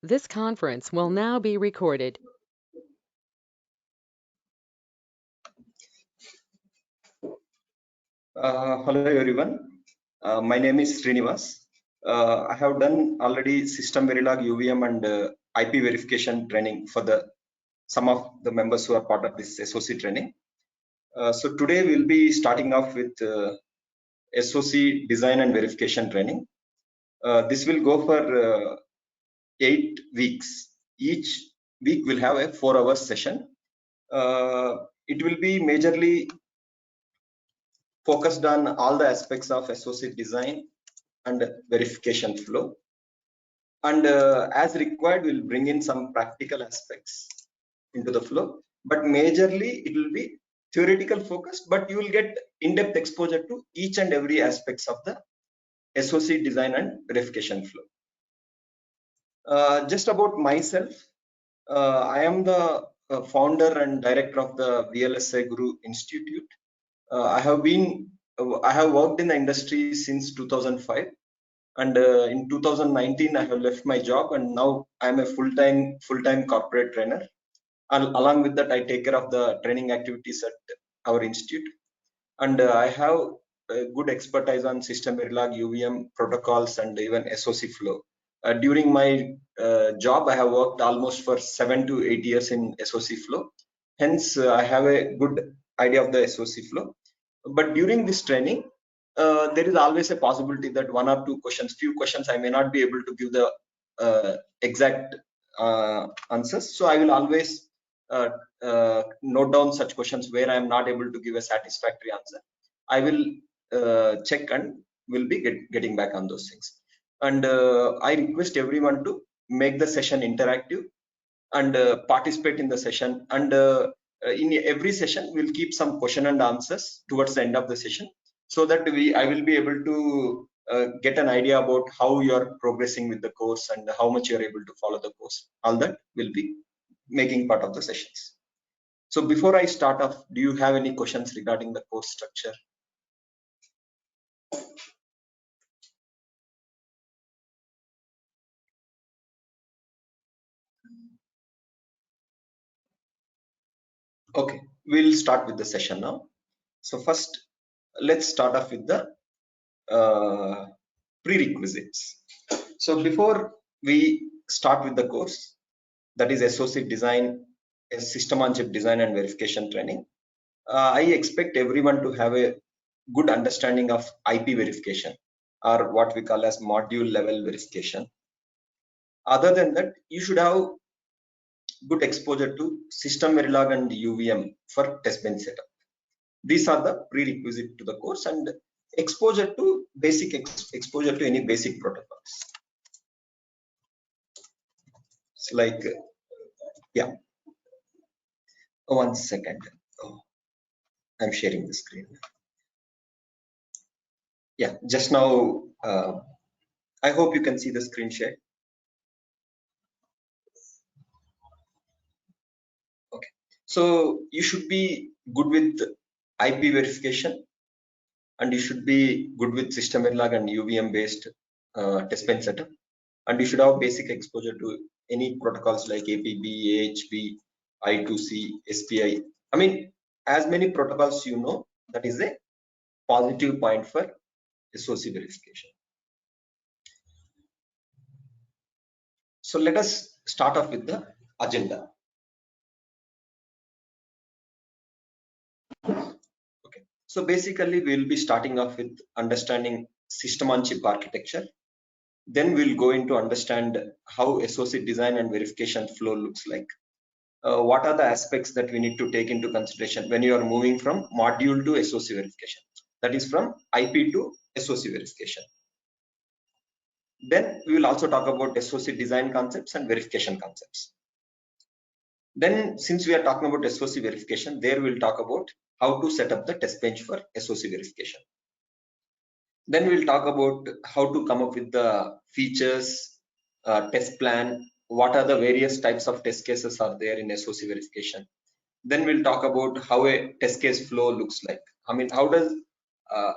This conference will now be recorded. Hello everyone. My name is Srinivas. I have done already System Verilog UVM and IP verification training for some of the members who are part of this SOC training. So today we'll be starting off with SOC design and verification training. This will go for 8 weeks. Each week will have a 4-hour session. It will be majorly focused on all the aspects of SOC design and verification flow. And as required, we'll bring in some practical aspects into the flow. But majorly, it will be theoretical focused, but you will get in-depth exposure to each and every aspects of the SOC design and verification flow. Just about myself, I am the founder and director of the VLSI Guru Institute. I have worked in the industry since 2005, and in 2019 I have left my job, and now I am a full-time corporate trainer. And along with that, I take care of the training activities at our institute, and I have a good expertise on System Verilog, UVM protocols, and even SOC flow. During my job, I have worked almost for 7 to 8 years in SOC flow. Hence, I have a good idea of the SOC flow. But during this training, there is always a possibility that one or two questions, few questions, I may not be able to give the exact answers. So I will always note down such questions where I am not able to give a satisfactory answer. I will check and will be getting back on those things. And I request everyone to make the session interactive and participate in the session. And in every session, we'll keep some question and answers towards the end of the session, so that I will be able to get an idea about how you're progressing with the course and how much you're able to follow the course. All that will be making part of the sessions. So before I start off, do you have any questions regarding the course structure? Okay, we'll start with the session now. So first, let's start off with the prerequisites. So before we start with the course, that is SOC design, system on chip design and verification training, I expect everyone to have a good understanding of IP verification, or what we call as module level verification. Other than that, you should have good exposure to System Verilog and UVM for test bench setup. These are the prerequisite to the course, and exposure to basic exposure to any basic protocols. It's like, yeah. One second. Oh, I'm sharing the screen. Yeah, just now. I hope you can see the screen share. Okay, so you should be good with IP verification, and you should be good with System Verilog and UVM based test bench setup, and you should have basic exposure to any protocols like APB, AHB, I2C, SPI. I mean, as many protocols you know, that is a positive point for SOC verification. So let us start off with the agenda. Okay, so basically we'll be starting off with understanding system on chip architecture. Then we'll go into understand how SOC design and verification flow looks like. What are the aspects that we need to take into consideration when you are moving from module to SOC verification? That is from IP to SOC verification. Then we will also talk about SOC design concepts and verification concepts. Then, since we are talking about SOC verification, there we'll talk about how to set up the test bench for SOC verification. Then we'll talk about how to come up with the features, test plan, what are the various types of test cases are there in SOC verification. Then we'll talk about how a test case flow looks like. I mean, how does a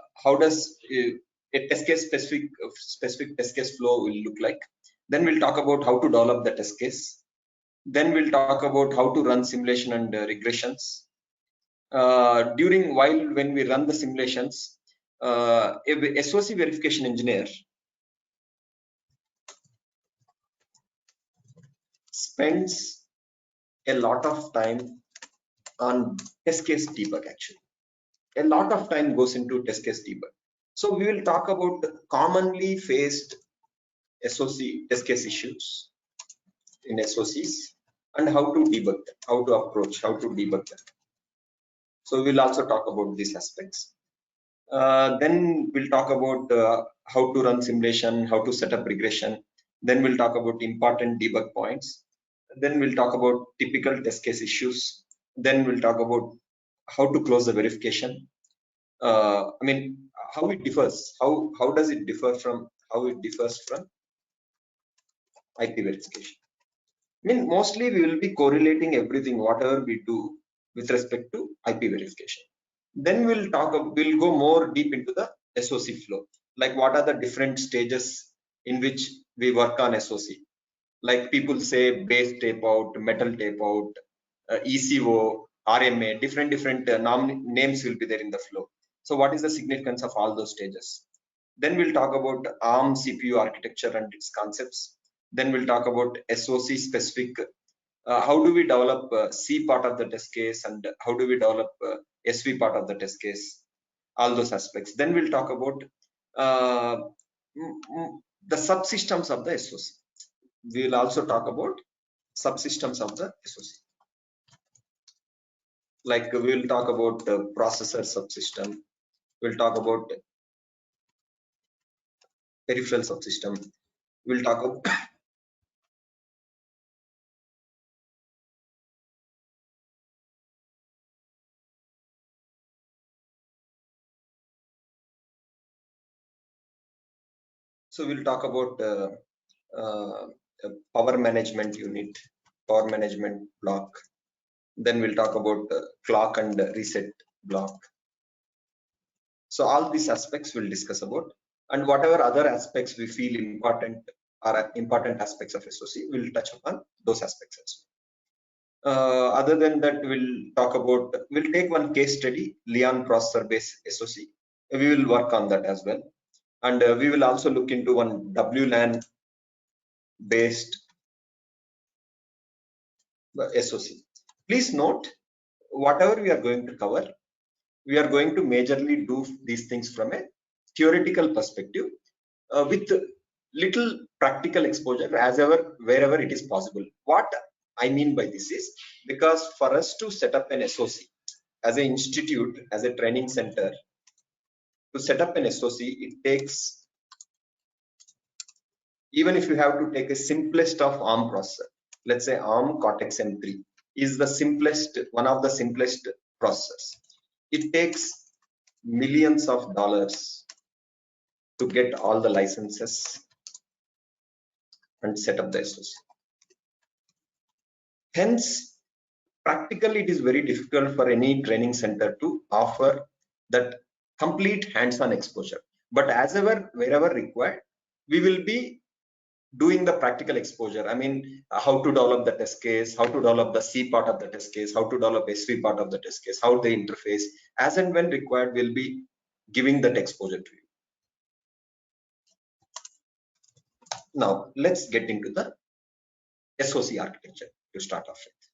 test case specific test case flow will look like. Then we'll talk about how to develop the test case. Then we'll talk about how to run simulation and regressions. When we run the simulations, a SOC verification engineer spends a lot of time on test case debug. Actually, a lot of time goes into test case debug. So we will talk about the commonly faced SOC test case issues in SOCs and how to debug them, how to approach, how to debug them. So we'll also talk about these aspects. Then we'll talk about how to run simulation, how to set up regression. Then we'll talk about important debug points. Then we'll talk about typical test case issues. Then we'll talk about how to close the verification. I mean, how it differs. How does it differ from IP verification? I mean, mostly we will be correlating everything, whatever we do with respect to IP verification. Then we'll go more deep into the SOC flow, like what are the different stages in which we work on SOC. Like people say base tape out, metal tape out, ECO, RMA, different names will be there in the flow. So what is the significance of all those stages? Then we'll talk about ARM CPU architecture and its concepts. Then we'll talk about SOC specific. How do we develop C part of the test case, and how do we develop SV part of the test case? All those aspects. Then we'll talk about the subsystems of the SOC. We will also talk about subsystems of the SOC. Like we will talk about the processor subsystem. We'll talk about peripheral subsystem. We'll talk about we'll talk about power management unit, power management block. Then we'll talk about clock and reset block. So all these aspects we'll discuss about, and whatever other aspects we feel important are important aspects of SOC, we'll touch upon those aspects as well. Other than that, we'll take one case study, Leon processor based SOC. We will work on that as well, and we will also look into one WLAN based SOC. Please note, whatever we are going to cover, we are going to majorly do these things from a theoretical perspective with little practical exposure wherever it is possible. What I mean by this is, because for us to set up an SOC as an institute, as a training center, to set up an SOC, it takes, even if you have to take a simplest of ARM processor, let's say ARM Cortex M3 is the simplest, one of the simplest processors. It takes millions of dollars to get all the licenses and set up the SOC. Hence, practically it is very difficult for any training center to offer that complete hands-on exposure. But as ever, wherever required, we will be doing the practical exposure. I mean, how to develop the test case, how to develop the C part of the test case, how to develop SV part of the test case, how they interface. As and when required, we'll be giving that exposure to you. Now, let's get into the SOC architecture to start off with.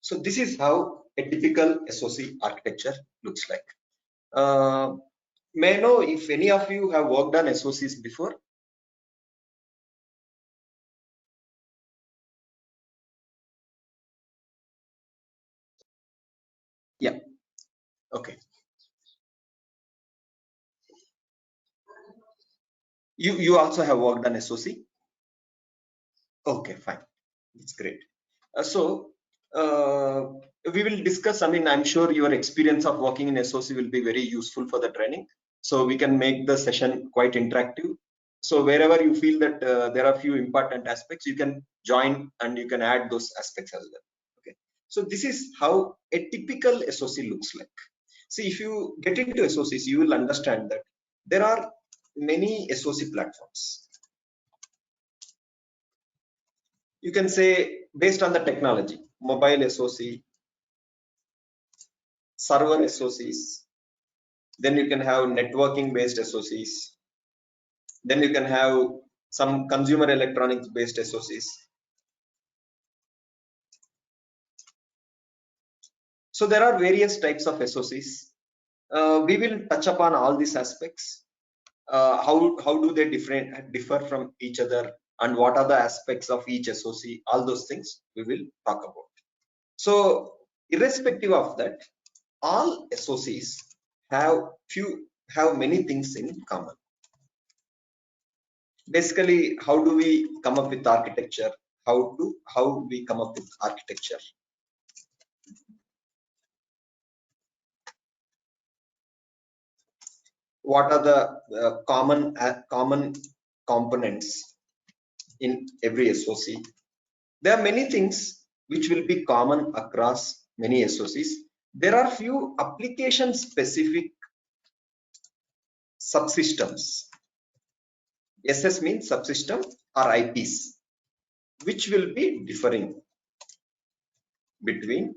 So this is how a typical SOC architecture looks like. May I know if any of you have worked on SOCs before? Yeah. Okay. You also have worked on SOC? Okay, fine. It's great. We will discuss, I mean, I'm sure your experience of working in SOC will be very useful for the training. So we can make the session quite interactive. So wherever you feel that there are few important aspects, you can join and you can add those aspects as well. Okay. So this is how a typical SOC looks like. See, if you get into SOCs, you will understand that there are many SOC platforms. You can say based on the technology, mobile SoC, server SoCs, then you can have networking based SoCs, then you can have some consumer electronics based SoCs. So there are various types of SoCs. We will touch upon all these aspects. How do they differ from each other, and what are the aspects of each SoC? All those things we will talk about. So irrespective of that, all SoCs have many things in common. Basically, how do we come up with architecture? How we come up with architecture? What are the common components in every SoC? There are many things which will be common across many SoCs. There are few application specific subsystems. SS means subsystem or IPs, which will be differing between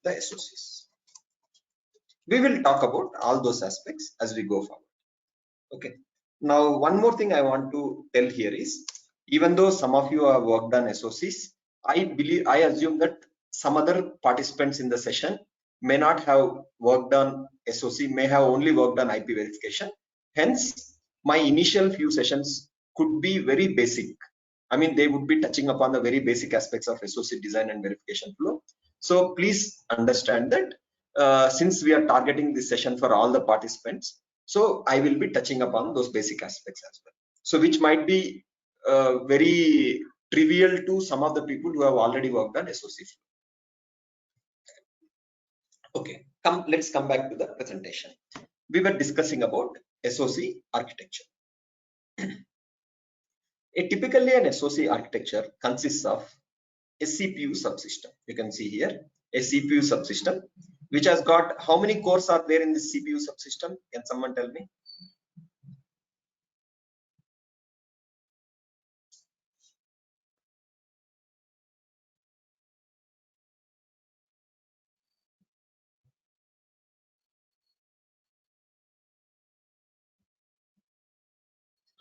the SoCs. We will talk about all those aspects as we go forward. Okay. Now, one more thing I want to tell here is, even though some of you have worked on SoCs, I assume that some other participants in the session may not have worked on SoC, may have only worked on IP verification. Hence, my initial few sessions could be very basic. I mean, they would be touching upon the very basic aspects of SoC design and verification flow. So please understand that since we are targeting this session for all the participants, so I will be touching upon those basic aspects as well. So which might be very trivial to some of the people who have already worked on SoC. Okay, let's come back to the presentation. We were discussing about SoC architecture. Typically, an SoC architecture consists of a CPU subsystem. You can see here a CPU subsystem which has got, how many cores are there in this CPU subsystem? Can someone tell me?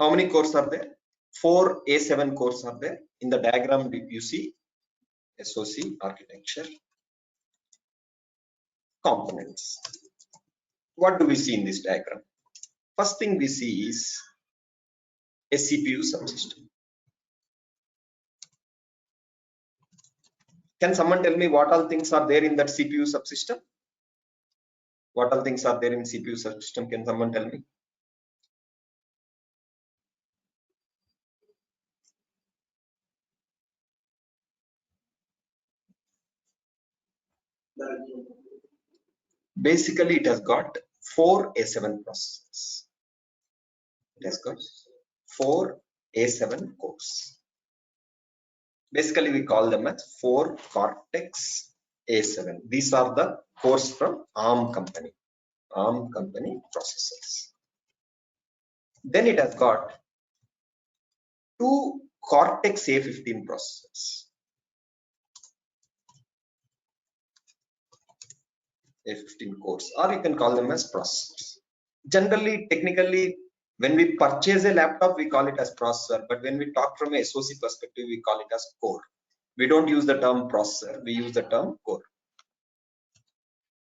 How many cores are there? 4 A7 cores are there. In the diagram you see SoC architecture components. What do we see in this diagram? First thing we see is a CPU subsystem. Can someone tell me what all things are there in that CPU subsystem? What all things are there in CPU subsystem? Can someone tell me? Basically, it has got 4 A7 processors. It has got 4 A7 cores. Basically, we call them as 4 Cortex A7. These are the cores from ARM company processors. Then it has got 2 Cortex A15 processors. A15 cores, or you can call them as processors. Generally, technically, when we purchase a laptop, we call it as processor, but when we talk from a SoC perspective, we call it as core. We don't use the term processor, we use the term core.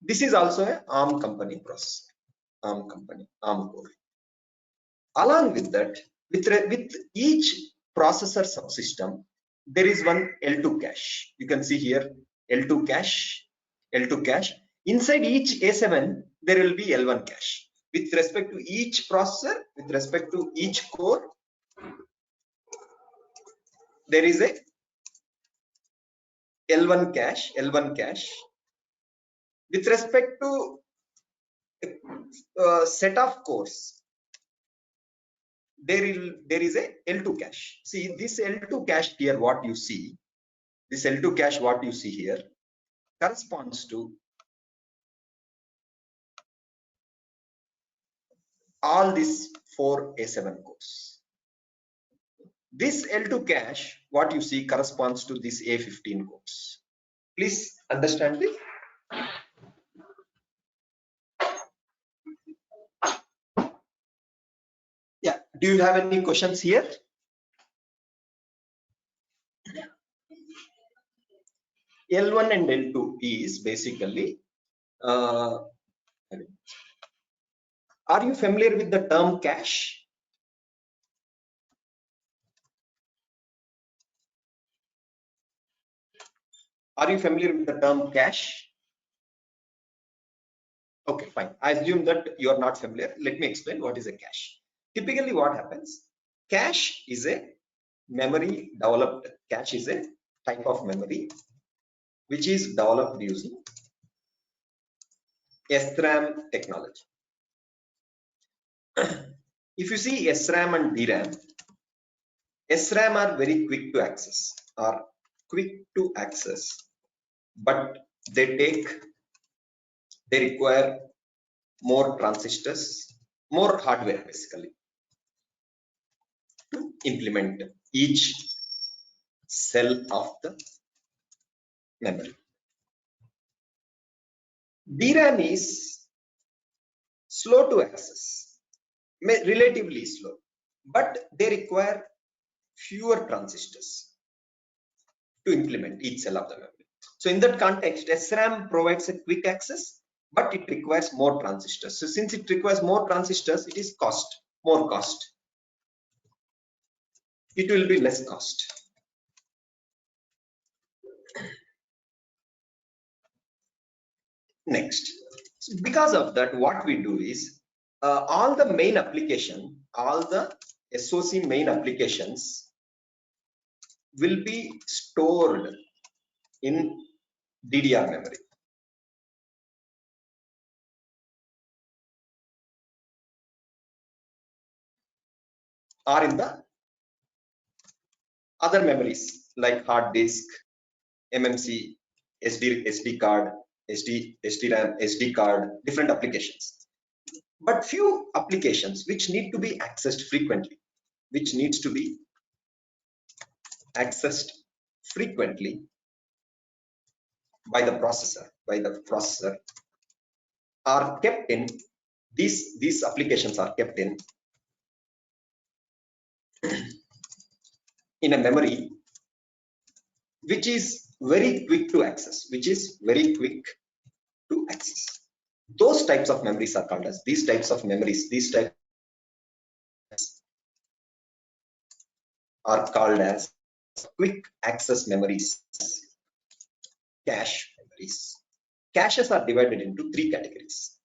This is also a ARM company processor, ARM core. Along with that, with each processor subsystem, there is one L2 cache. You can see here L2 cache, L2 cache. Inside each A7, there will be L1 cache. With respect to each processor, with respect to each core, there is a L1 cache, L1 cache. With respect to a set of cores, there is a L2 cache. See this L2 cache here, what you see, this L2 cache, what you see here, corresponds to all these 4 A7 cores. This L2 cache, what you see, corresponds to this A15 codes. Please understand this. Yeah, do you have any questions here? L1 and L2 is basically, are you familiar with the term cache? Are you familiar with the term cache? Okay, fine. I assume that you are not familiar. Let me explain what is a cache. Typically what happens, cache is a memory developed, cache is a type of memory which is developed using SRAM technology. If you see SRAM and DRAM, SRAM are very quick to access, but they require more transistors, more hardware basically to implement each cell of the memory. DRAM is slow to access, relatively slow, but they require fewer transistors to implement each cell of the memory. So in that context, SRAM provides a quick access, but it requires more transistors. So since it requires more transistors, it is more cost. It will be less cost. Next, so because of that, what we do is all the main application, all the SOC main applications will be stored in DDR memory. Or in the other memories like hard disk, MMC, SD card, SDRAM, SD card, different applications. But few applications which need to be accessed frequently, by the processor, are kept in these applications are kept in a memory which is very quick to access, Those types of memories are called as quick access memories, cache memories. Caches are divided into three categories.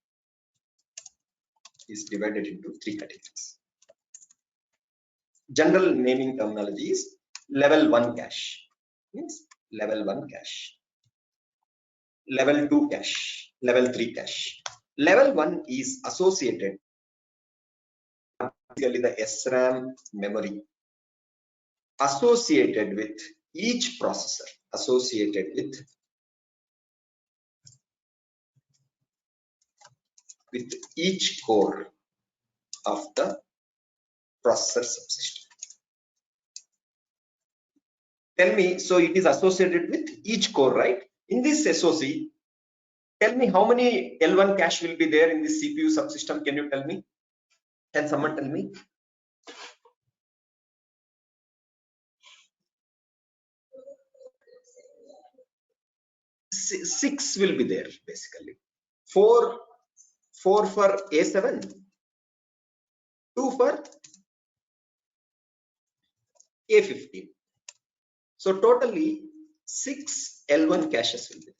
General naming terminology is level 1 cache, means level 1 cache, level 2 cache, level 3 cache. Level 1 is associated basically the SRAM memory associated with each processor, associated with each core of the processor subsystem. Tell me, so it is associated with each core, right? In this SOC, tell me how many L1 cache will be there in this CPU subsystem. Can you tell me? Can someone tell me? 6 will be there basically. 4 for A7, 2 for A15. So totally 6 L1 caches will be there.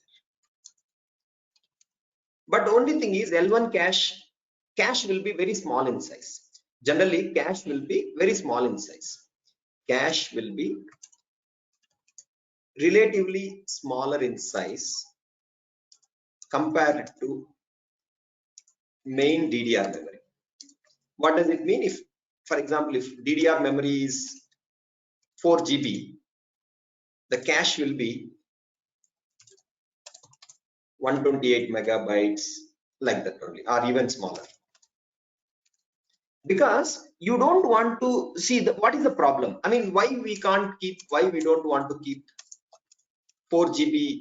But only thing is L1 cache will be very small in size. Generally, cache will be very small in size. Cache will be relatively smaller in size compared to main DDR memory. What does it mean? If, for example, if DDR memory is 4 GB, the cache will be 128 megabytes, like that only, or even smaller. because you don't want to see what is the problem. I mean, why we don't want to keep 4 GB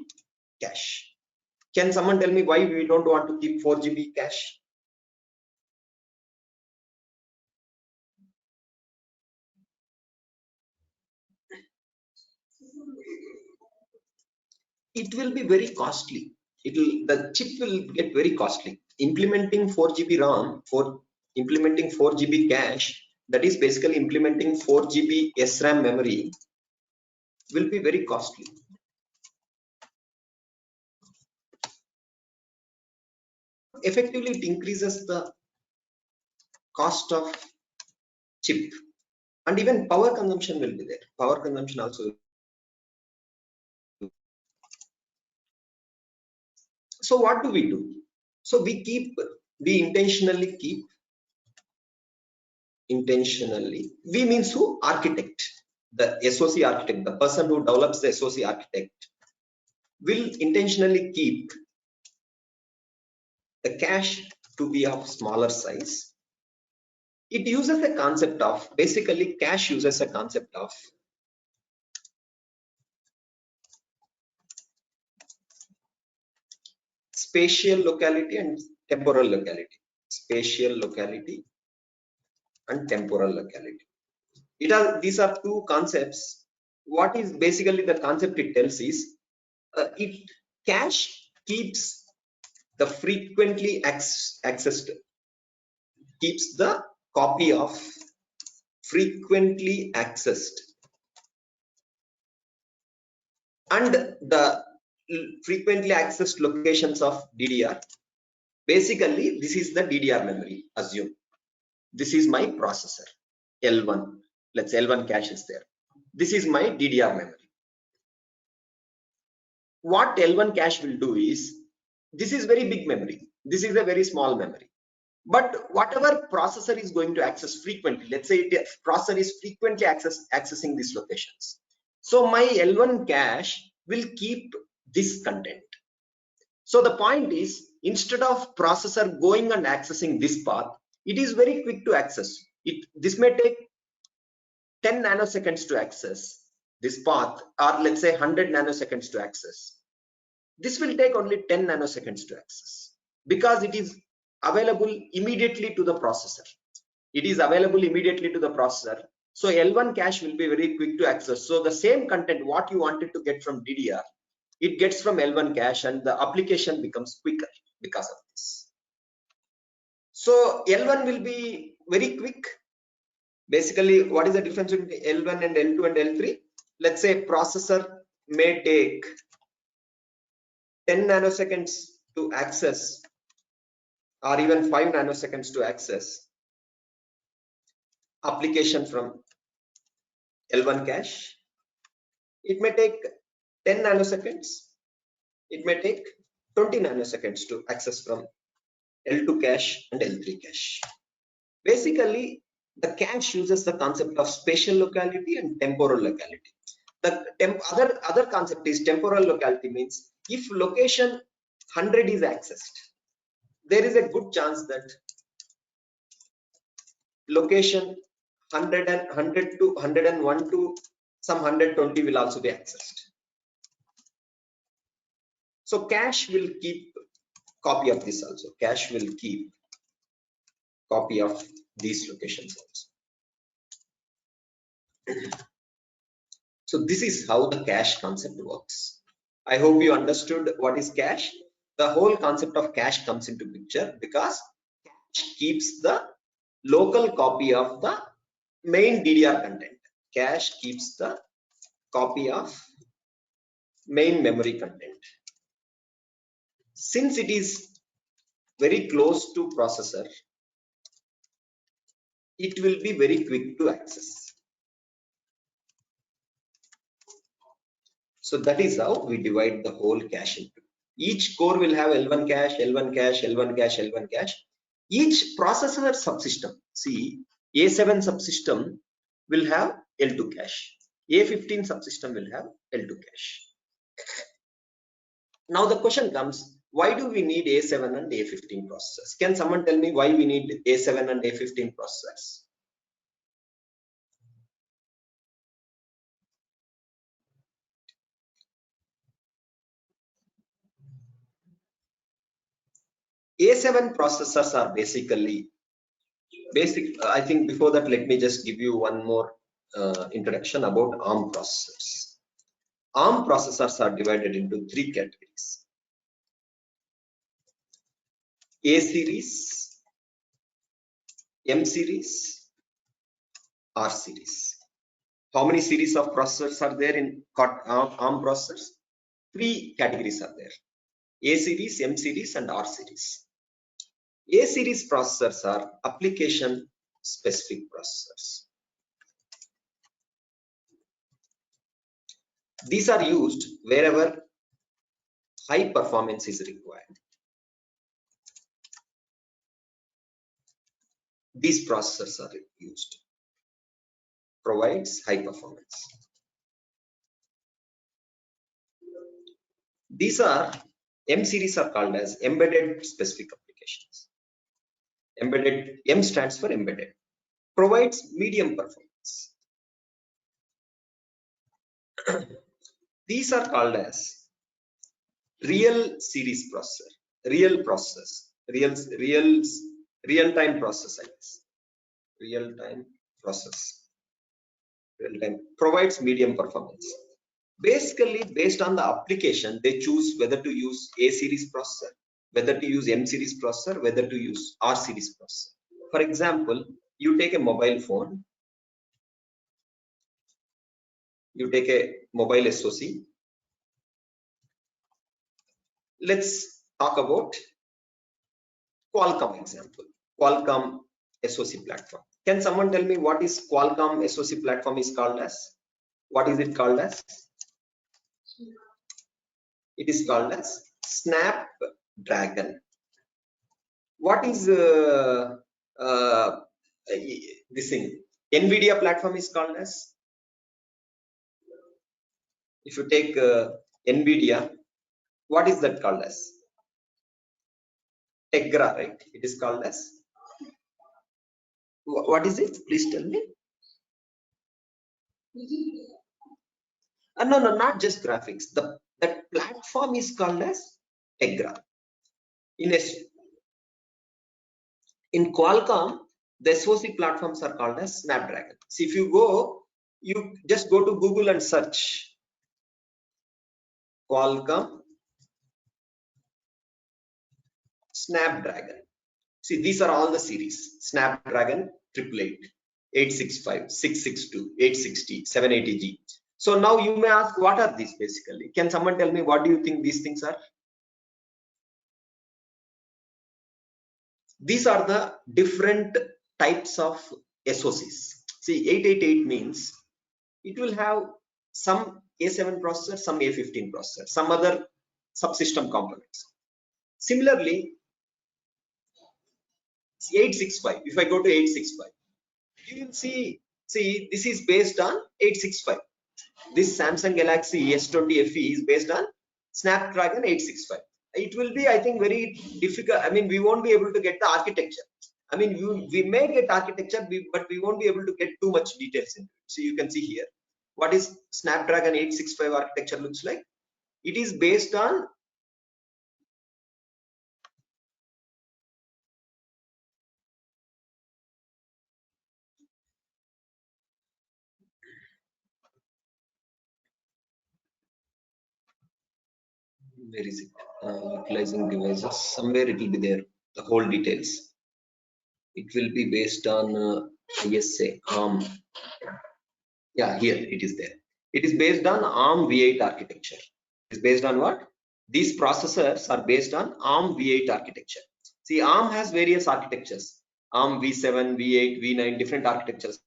cache? Can someone tell me why we don't want to keep 4 GB cache? It will be very costly. The chip will get very costly. Implementing 4 GB RAM for implementing 4 GB cache, that is basically implementing 4 GB SRAM memory, will be very costly. Effectively, it increases the cost of chip, and even power consumption will be there. Power consumption also. So what do? So we intentionally keep, we means who? Architect, the SOC architect, the person who develops the SOC architect will intentionally keep the cache to be of smaller size. It uses a concept of, basically cache uses a concept of spatial locality and temporal locality. Spatial locality and temporal locality. These are two concepts. What is basically the concept it tells is, cache keeps the frequently accessed, keeps the copy of frequently accessed, and the frequently accessed locations of DDR. Basically, this is the DDR memory. Assume this is my processor L1. Let's say L1 cache is there. This is my DDR memory. What L1 cache will do is, this is very big memory, this is a very small memory, but whatever processor is going to access frequently, let's say processor is frequently accessing these locations, so my L1 cache will keep this content. So the point is, instead of processor going and accessing this path, it is very quick to access it. This may take 10 nanoseconds to access this path, or let's say 100 nanoseconds to access. This will take only 10 nanoseconds to access, because it is available immediately to the processor. It is available immediately to the processor. So L1 cache will be very quick to access. So the same content what you wanted to get from DDR, it gets from L1 cache, and the application becomes quicker because of this. So L1 will be very quick. Basically, what is the difference between L1 and L2 and L3? Let's say processor may take 10 nanoseconds to access, or even 5 nanoseconds to access application from L1 cache. It may take 10 nanoseconds. It may take 20 nanoseconds to access from L2 cache and L3 cache. Basically, the cache uses the concept of spatial locality and temporal locality. The other concept is temporal locality, means if location 100 is accessed, there is a good chance that location 100 to 101 to some 120 will also be accessed. So cache will keep copy of this also. Cache will keep copy of these locations also. So this is how the cache concept works. I hope you understood what is cache. The whole concept of cache comes into picture because cache keeps the local copy of the main DDR content. Cache keeps the copy of main memory content. Since it is very close to processor, it will be very quick to access. So that is how we divide the whole cache into. Each core will have L1 cache, L1 cache, L1 cache, L1 cache. Each processor subsystem, see, A7 subsystem will have L2 cache. A15 subsystem will have L2 cache. Now the question comes, why do we need A7 and A15 processors? Can someone tell me why we need A7 and A15 processors? A7 processors are basically basic. I think before that, let me just give you one more introduction about ARM processors. ARM processors are divided into three categories: A series, M series, R series. How many series of processors are there in ARM processors? Three categories are there: A series, M series, and R series. A series processors are application specific processors. These are used wherever high performance is required. These processors are used, provides high performance. These are M series are called as embedded specific applications. Embedded, M stands for embedded, provides medium performance. These are called as real series processor, real process, real-time process, I guess. Real-time process, real-time, provides medium performance. Basically, based on the application, they choose whether to use A series processor, whether to use M series processor, whether to use R series processor. For example, you take a mobile phone, you take a mobile SoC. Let's talk about Qualcomm example. Qualcomm SoC platform. Can someone tell me what is Qualcomm SoC platform is called as? What is it called as? It is called as Snapdragon. What is this thing? NVIDIA platform is called as? If you take NVIDIA, what is that called as? Tegra, right? It is called as? What is it? Please tell me. No, not just graphics. That platform is called as Tegra. In Qualcomm, the SoC platforms are called as Snapdragon. See, if you just go to Google and search Qualcomm Snapdragon. See, these are all the series: Snapdragon 888, 865, 662, 860, 780G. So now you may ask, what are these basically? Can someone tell me what do you think these things are? These are the different types of SoCs. See, 888 means it will have some A7 processor, some A15 processor, some other subsystem components. Similarly, 865, if I go to 865, you will see this is based on 865. This Samsung Galaxy S20 FE is based on Snapdragon 865. It will be, I think, very difficult. I mean, we won't be able to get the architecture. I mean, we may get architecture, but we won't be able to get too much details into it. So you can see here, what is Snapdragon 865 architecture looks like. It is based on where is it? Utilizing devices. Somewhere it will be there. The whole details. It will be based on ISA ARM. Yeah, here it is there. It is based on ARM V8 architecture. It is based on what? These processors are based on ARM V8 architecture. See, ARM has various architectures: ARM V7, V8, V9, different architectures.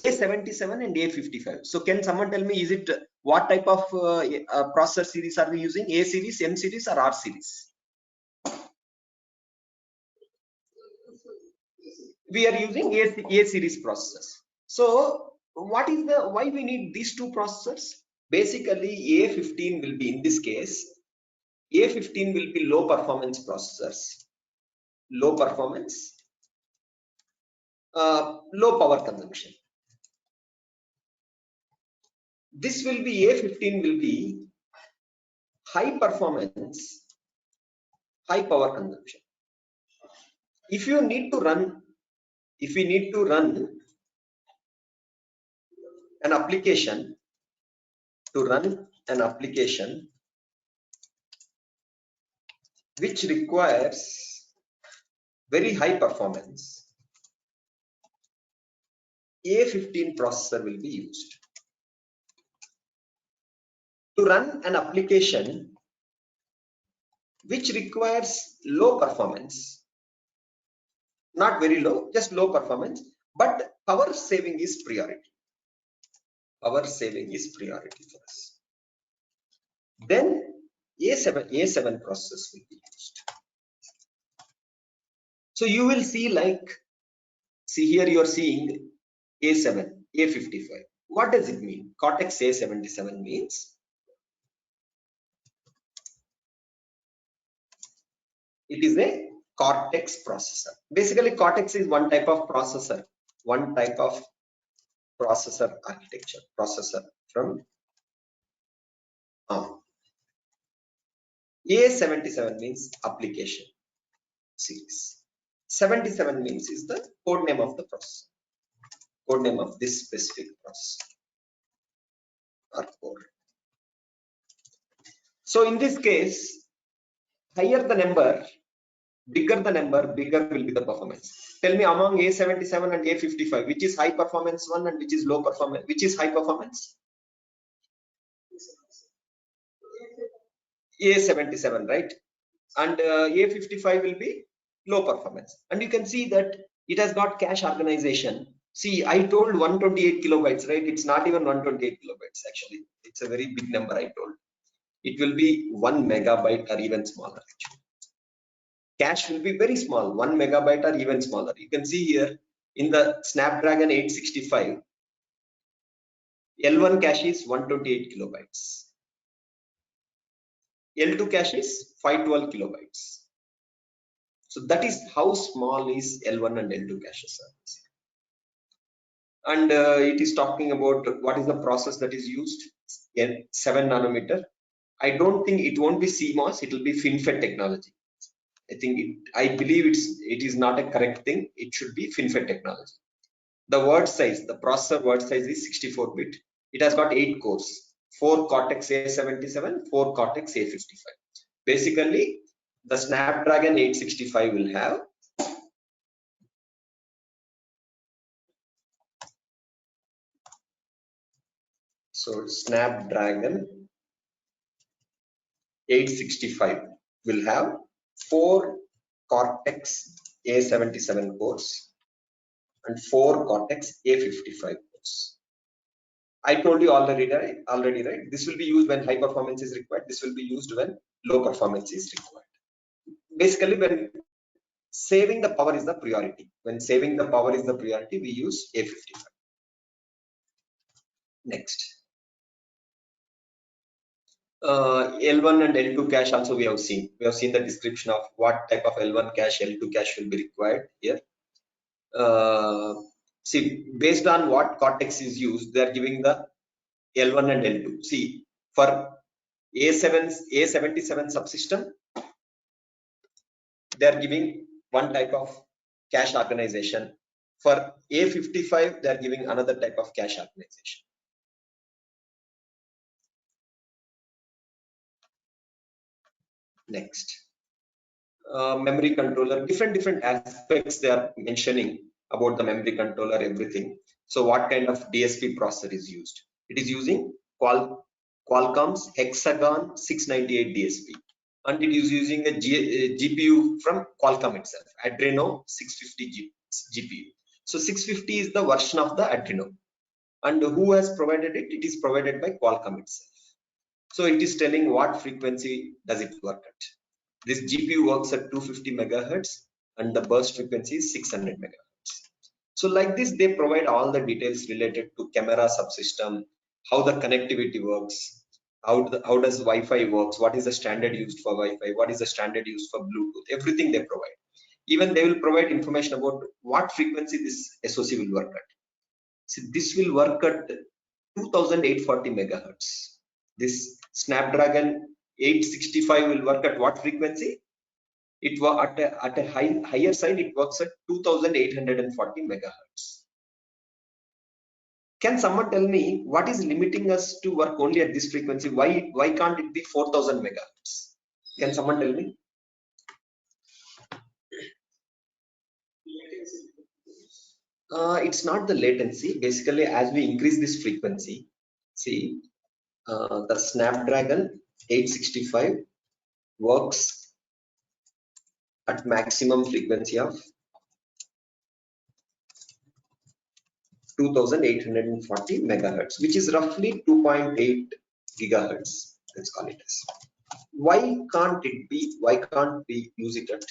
A77 and A55. So can someone tell me, is it what type of processor series are we using? A series, M series, or R series? We are using A series processors. So what is why we need these two processors? Basically, A15 will be, in this case, A15 will be low performance processors, low performance, low power consumption. This will be A15 will be high performance, high power consumption. If you need to run, if we need to run an application, which requires very high performance, A15 processor will be used. To run an application which requires low performance, not very low, just low performance, but power saving is priority. Power saving is priority for us. Then A7 process will be used. So you will see, like, see here you are seeing A7, A55. What does it mean? Cortex A77 means it is a Cortex processor. Basically, Cortex is one type of processor, architecture, processor from ARM. A77 means application series. 77 means is the code name of the processor, code name of this specific processor or core. So in this case, higher the number, bigger the number, bigger will be the performance. Tell me, among A77 and A55, which is high performance one and which is low performance, which is high performance? A77, right? And A55 will be low performance. And you can see that it has got cache organization. See, I told 128 kilobytes, right? It's not even 128 kilobytes actually. It's a very big number I told. It will be 1 megabyte or even smaller actually. Cache will be very small, 1 megabyte or even smaller. You can see here in the Snapdragon 865, L1 cache is 128 kilobytes. L2 cache is 512 kilobytes. So that is how small is L1 and L2 caches are. And it is talking about what is the process that is used. 7 nanometer. I don't think it won't be CMOS, it will be FinFET technology. I believe it is not a correct thing. It should be FinFET technology. The word size, the processor word size is 64-bit. It has got 8 cores, 4 Cortex A77, 4 Cortex A55. Basically, the Snapdragon 865 will have Snapdragon 865 will have 4 Cortex A77 cores and 4 Cortex A55 cores. I told you already, right? This will be used when high performance is required. This will be used when low performance is required. Basically, when saving the power is the priority. When saving the power is the priority, we use A55. Next. L1 and L2 cache also we have seen. We have seen the description of what type of L1 cache, L2 cache will be required here. See, based on what Cortex is used, they are giving the L1 and L2. See, for A77 subsystem, they are giving one type of cache organization. For A55, they are giving another type of cache organization. Next, memory controller, different aspects they are mentioning about the memory controller, everything. So what kind of DSP processor is used? It is using Qualcomm's Hexagon 698 DSP, and it is using a GPU from Qualcomm itself, Adreno 650 GPU. So 650 is the version of the Adreno, and who has provided it? It is provided by Qualcomm itself. So it is telling what frequency does it work at. This GPU works at 250 megahertz and the burst frequency is 600 megahertz. So like this, they provide all the details related to camera subsystem, how the connectivity works, how does Wi-Fi works, what is the standard used for Wi-Fi, what is the standard used for Bluetooth, everything they provide. Even they will provide information about what frequency this SoC will work at. So this will work at 2840 megahertz. This Snapdragon 865 will work at what frequency? It was at a higher side, it works at 2840 megahertz. Can someone tell me what is limiting us to work only at this frequency? Why can't it be 4000 megahertz? Can someone tell me? It's not the latency. Basically, as we increase this frequency, see, the Snapdragon 865 works at maximum frequency of 2840 megahertz, which is roughly 2.8 gigahertz. Let's call it as. Why can't we use it at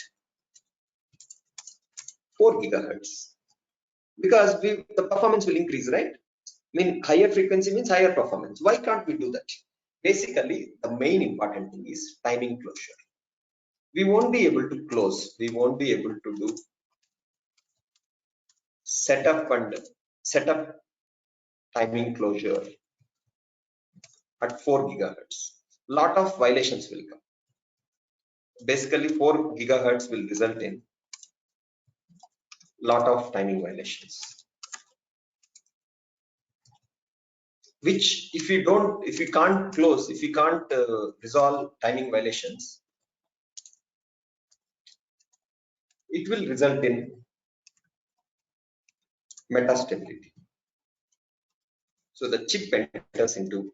4 gigahertz? Because the performance will increase, right? I mean, higher frequency means higher performance. Why can't we do that? Basically, the main important thing is timing closure. We won't be able to close. We won't be able to do setup timing closure at 4 gigahertz. Lot of violations will come. Basically, 4 gigahertz will result in lot of timing violations, which if we can't resolve timing violations, it will result in metastability. So the chip enters into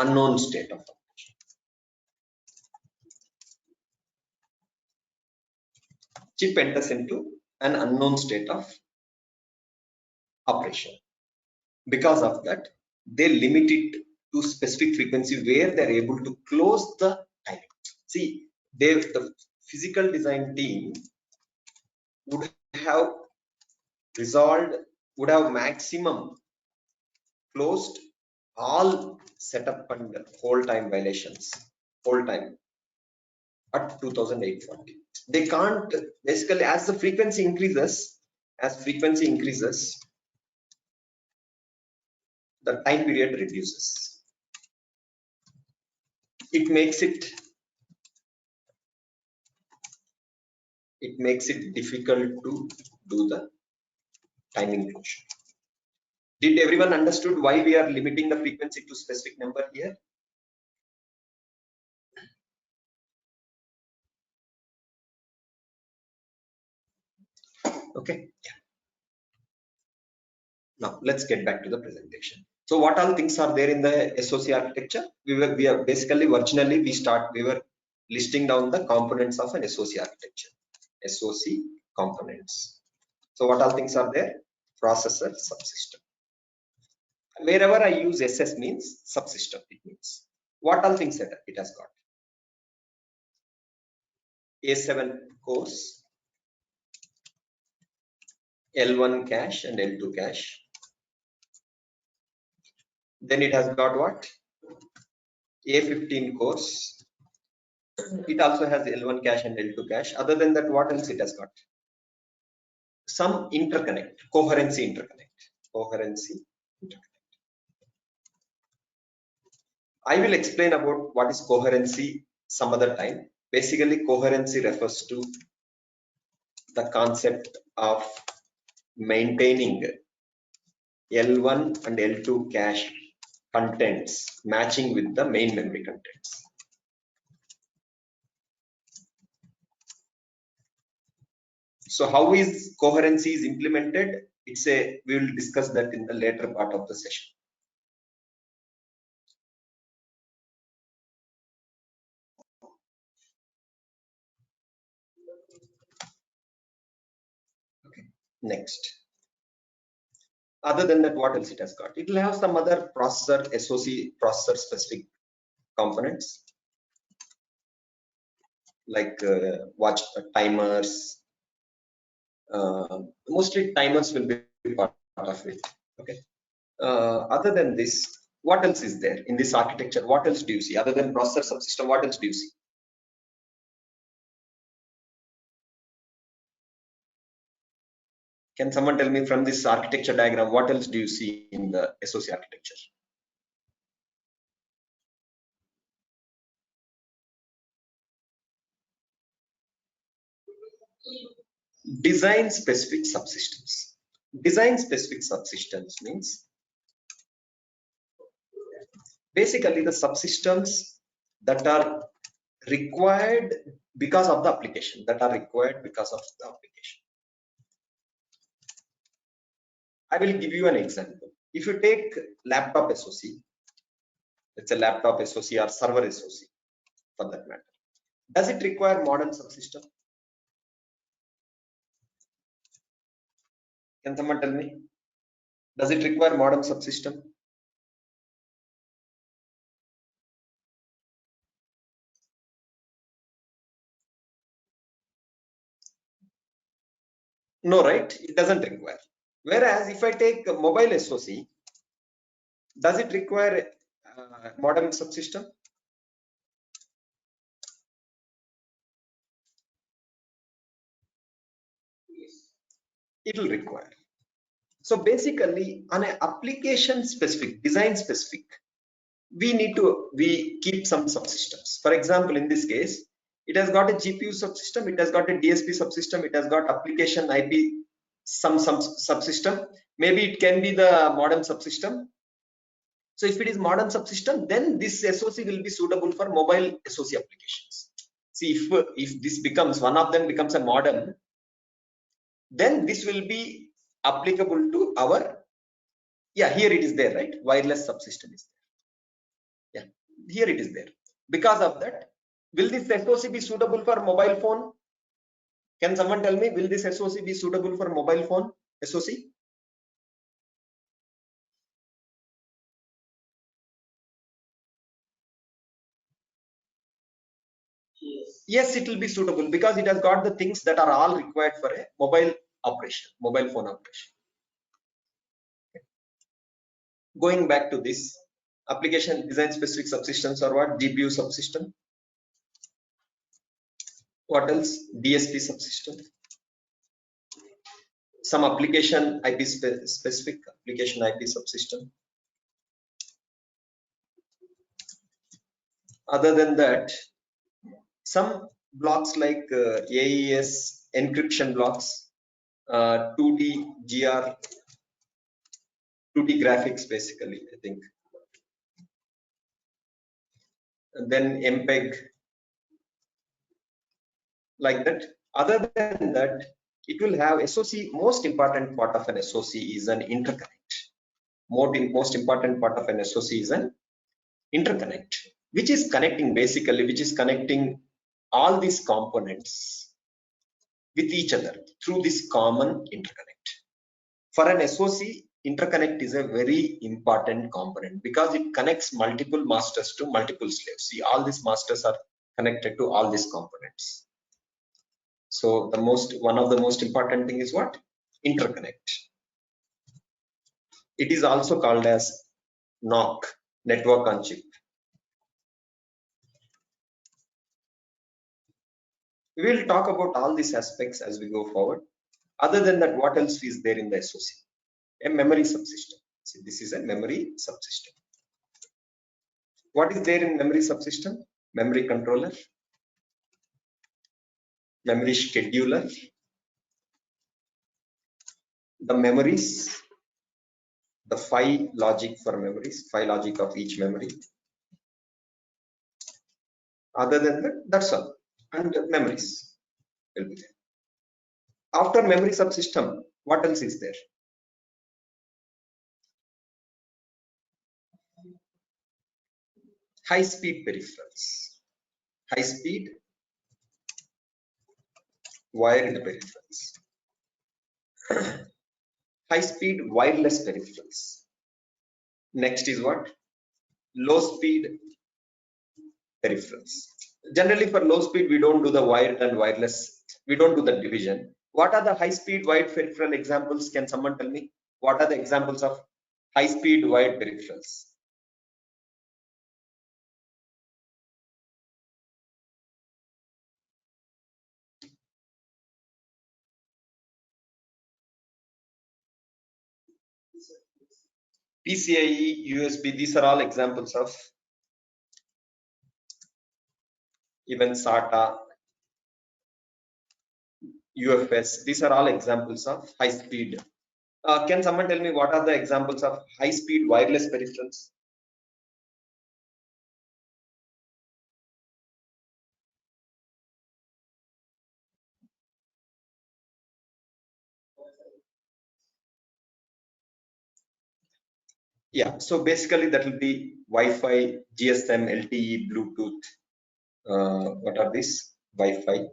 unknown state of operation. Chip enters into an unknown state of operation. Because of that, they limit it to specific frequency where they're able to close the timing. See, the physical design team would have maximum closed all setup and hold time violations, hold time at 2840. They can't, basically, as the frequency increases, the time period reduces. It makes it difficult to do the timing closure. Did everyone understood why we are limiting the frequency to specific number here? Okay. Yeah. Now let's get back to the presentation. So what all things are there in the SoC architecture? We were basically originally we were listing down the components of an SoC architecture. SoC components. So what all things are there? Processor, subsystem. Wherever I use SS means subsystem. It means what all things it has got. A7 cores, L1 cache and L2 cache. Then it has got what? A15 cores. It also has L1 cache and L2 cache. Other than that, what else it has got? Some interconnect, coherency interconnect. I will explain about what is coherency some other time. Basically, coherency refers to the concept of maintaining L1 and L2 cache contents matching with the main memory contents. So how is coherency is implemented? We will discuss that in the later part of the session. Okay, next. Other than that, what else it has got? It will have some other processor, SoC processor specific components like watch timers. Mostly timers will be part of it. Okay. Other than this, what else is there in this architecture? What else do you see other than processor subsystem? What else do you see? Can someone tell me from this architecture diagram, what else do you see in the SoC architecture? Design specific subsystems. Design specific subsystems means basically the subsystems that are required because of the application, that are required because of the application. I will give you an example. If you take laptop SoC, it's a laptop SoC or server SoC for that matter. Does it require modern subsystem? Can someone tell me? Does it require modern subsystem? No, right? It doesn't require. Whereas if I take a mobile SoC, does it require modern subsystem? It will require. So basically, on an application specific, design specific, we keep some subsystems. For example, in this case, it has got a GPU subsystem, it has got a DSP subsystem, it has got application IP, some subsystem. Maybe it can be the modern subsystem. So if it is modern subsystem, then this SoC will be suitable for mobile SoC applications. See, if this becomes, one of them becomes a modern, then this will be applicable to our, yeah, here it is there, right? Wireless subsystem is there. Yeah, here it is there. Because of that, will this SoC be suitable for mobile phone? Can someone tell me, will this SoC be suitable for mobile phone SoC? Yes, it will be suitable because it has got the things that are all required for a mobile operation, mobile phone operation. Going back to this, application design specific subsystems are what? GPU subsystem. What else? DSP subsystem. Some application IP specific application IP subsystem. Other than that, some blocks like AES encryption blocks, 2D GR, 2D graphics basically, I think. And then MPEG, like that. Other than that, it will have SoC. Most important part of an SoC is an interconnect. Most important part of an SoC is an interconnect, which is connecting basically, which is connecting all these components with each other through this common interconnect. For an SoC, interconnect is a very important component because it connects multiple masters to multiple slaves. See, all these masters are connected to all these components. So one of the most important thing is what? Interconnect. It is also called as NOC, network on chip. We will talk about all these aspects as we go forward. Other than that, what else is there in the SoC? A memory subsystem. See, this is a memory subsystem. What is there in memory subsystem? Memory controller, memory scheduler, the memories, the PHY logic for memories, PHY logic of each memory. Other than that, that's all. And memories will be there. After memory subsystem, what else is there? High speed peripherals. High speed wired peripherals. High speed wireless peripherals. Next is what? Low speed peripherals. Generally for low speed, we don't do the wired and wireless. We don't do the division. What are the high speed wired peripheral examples? Can someone tell me? what are the examples of high-speed wired peripherals? PCIe, USB, these are all examples of, even SATA, UFS, these are all examples of high speed. Can someone tell me what are the examples of high speed wireless peripherals? Yeah, so basically that will be Wi-Fi, GSM, LTE, Bluetooth. What are these? Wi-Fi,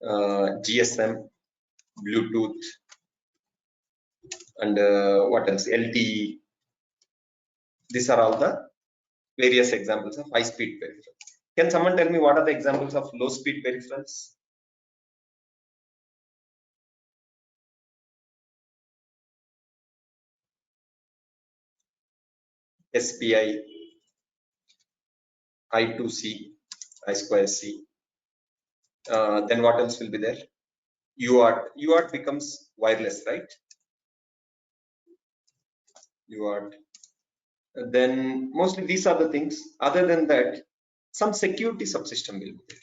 GSM, Bluetooth, and what else? LTE. These are all the various examples of high-speed peripherals. Can someone tell me what are the examples of low-speed peripherals? SPI, I2C, I2C. Then what else will be there? UART. UART becomes wireless, right? UART. Then mostly these are the things. Other than that, some security subsystem will be there.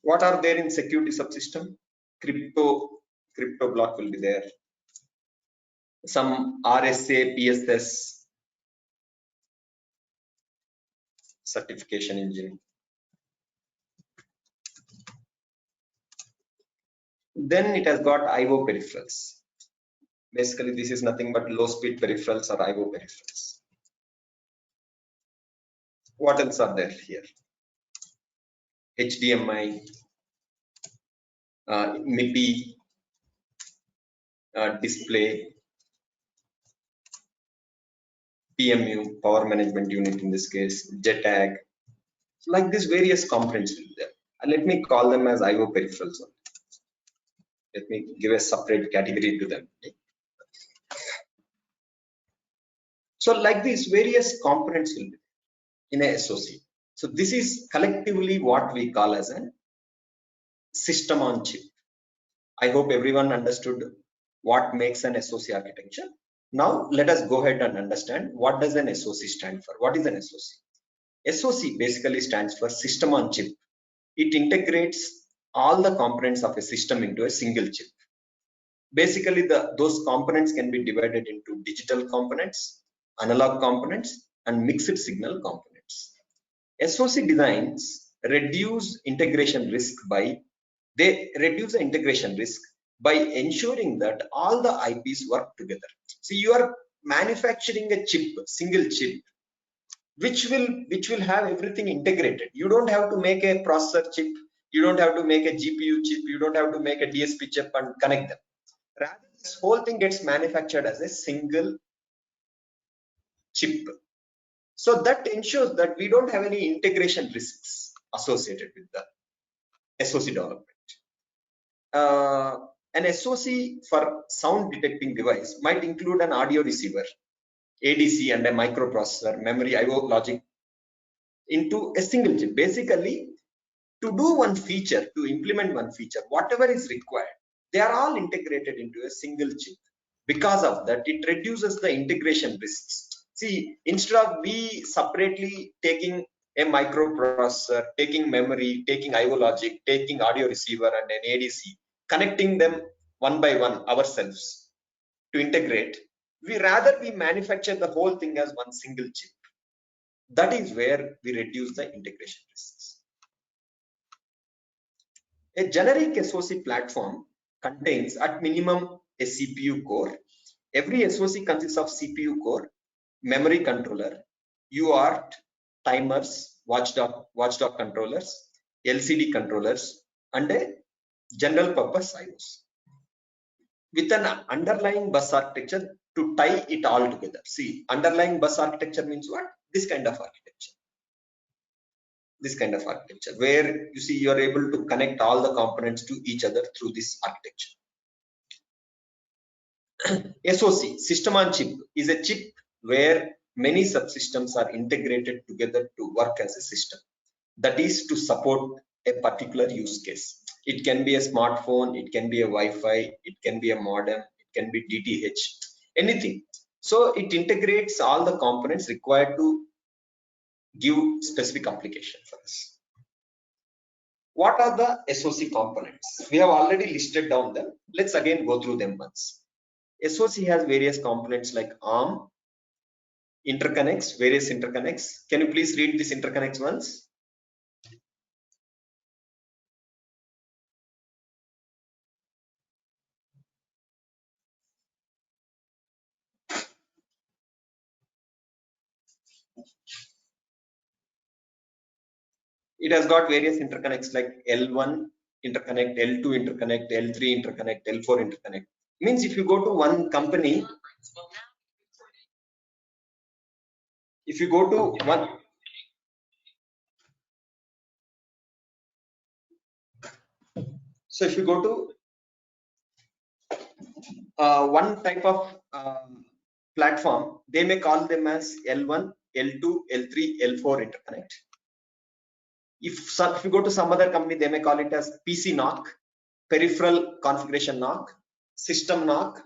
What are there in security subsystem? Crypto block will be there. Some RSA, PSS certification engine. Then it has got IO peripherals. Basically, this is nothing but low speed peripherals or IO peripherals. What else are there here? HDMI, MIPI, display, PMU, power management unit in this case, JTAG. So like these various components will be there. And let me call them as IO peripherals. Let me give a separate category to them. So like these various components will be in a SoC. So this is collectively what we call as a system on chip. I hope everyone understood what makes an SoC architecture. Now let us go ahead and understand what does an SoC stand for. What is an SoC? SoC basically stands for system on chip. It integrates all the components of a system into a single chip. Basically, those components can be divided into digital components, analog components, and mixed signal components. SoC designs reduce integration risk by ensuring that all the IPs work together. So you are manufacturing a chip, single chip, which will have everything integrated. You don't have to make a processor chip, you don't have to make a GPU chip, you don't have to make a DSP chip and connect them. Rather, this whole thing gets manufactured as a single chip. So that ensures that we don't have any integration risks associated with the SoC development. An SoC for sound detecting device might include an audio receiver, ADC, and a microprocessor, memory, IO logic into a single chip. Basically, to do one feature, to implement one feature, whatever is required, they are all integrated into a single chip. Because of that, it reduces the integration risks. See, instead of we separately taking a microprocessor, taking memory, taking IO logic, taking audio receiver and an ADC, connecting them one by one ourselves to integrate, we manufacture the whole thing as one single chip. That is where we reduce the integration risks. A generic SoC platform contains at minimum a CPU core. Every SoC consists of CPU core, memory controller, UART, timers, watchdog controllers, LCD controllers, and a general purpose IOs with an underlying bus architecture to tie it all together. See, underlying bus architecture means what? This kind of architecture. This kind of architecture, where you see you are able to connect all the components to each other through this architecture. SoC, system on chip, is a chip where many subsystems are integrated together to work as a system. That is to support a particular use case. It can be a smartphone, it can be a Wi-Fi, it can be a modem, it can be DTH, anything. So it integrates all the components required to give specific application for us. What are the SoC components? We have already listed down them. Let's again go through them once. SoC has various components like ARM, interconnects, various interconnects. Can you please read these interconnects once? It has got various interconnects like L1 interconnect, L2 interconnect, L3 interconnect, L4 interconnect. Means if you go to one company, if you go to one, so if you go to one type of platform, they may call them as L1, L2, L3, L4 interconnect. If you go to some other company, they may call it as PC NOC, peripheral configuration NOC, system NOC,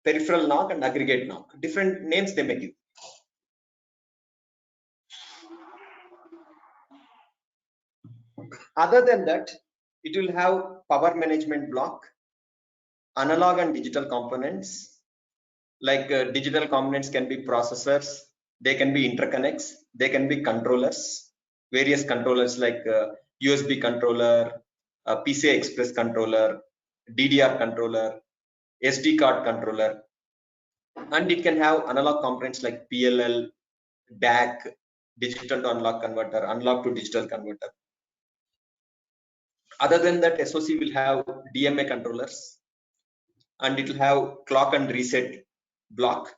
peripheral NOC, and aggregate NOC. Different names they may give. Other than that, it will have power management block, analog and digital components. Like digital components can be processors, they can be interconnects, they can be controllers, various controllers like USB controller, PCI Express controller, DDR controller, SD card controller, and it can have analog components like PLL, DAC, digital to analog converter, analog to digital converter. Other than that, SoC will have DMA controllers, and it will have clock and reset block,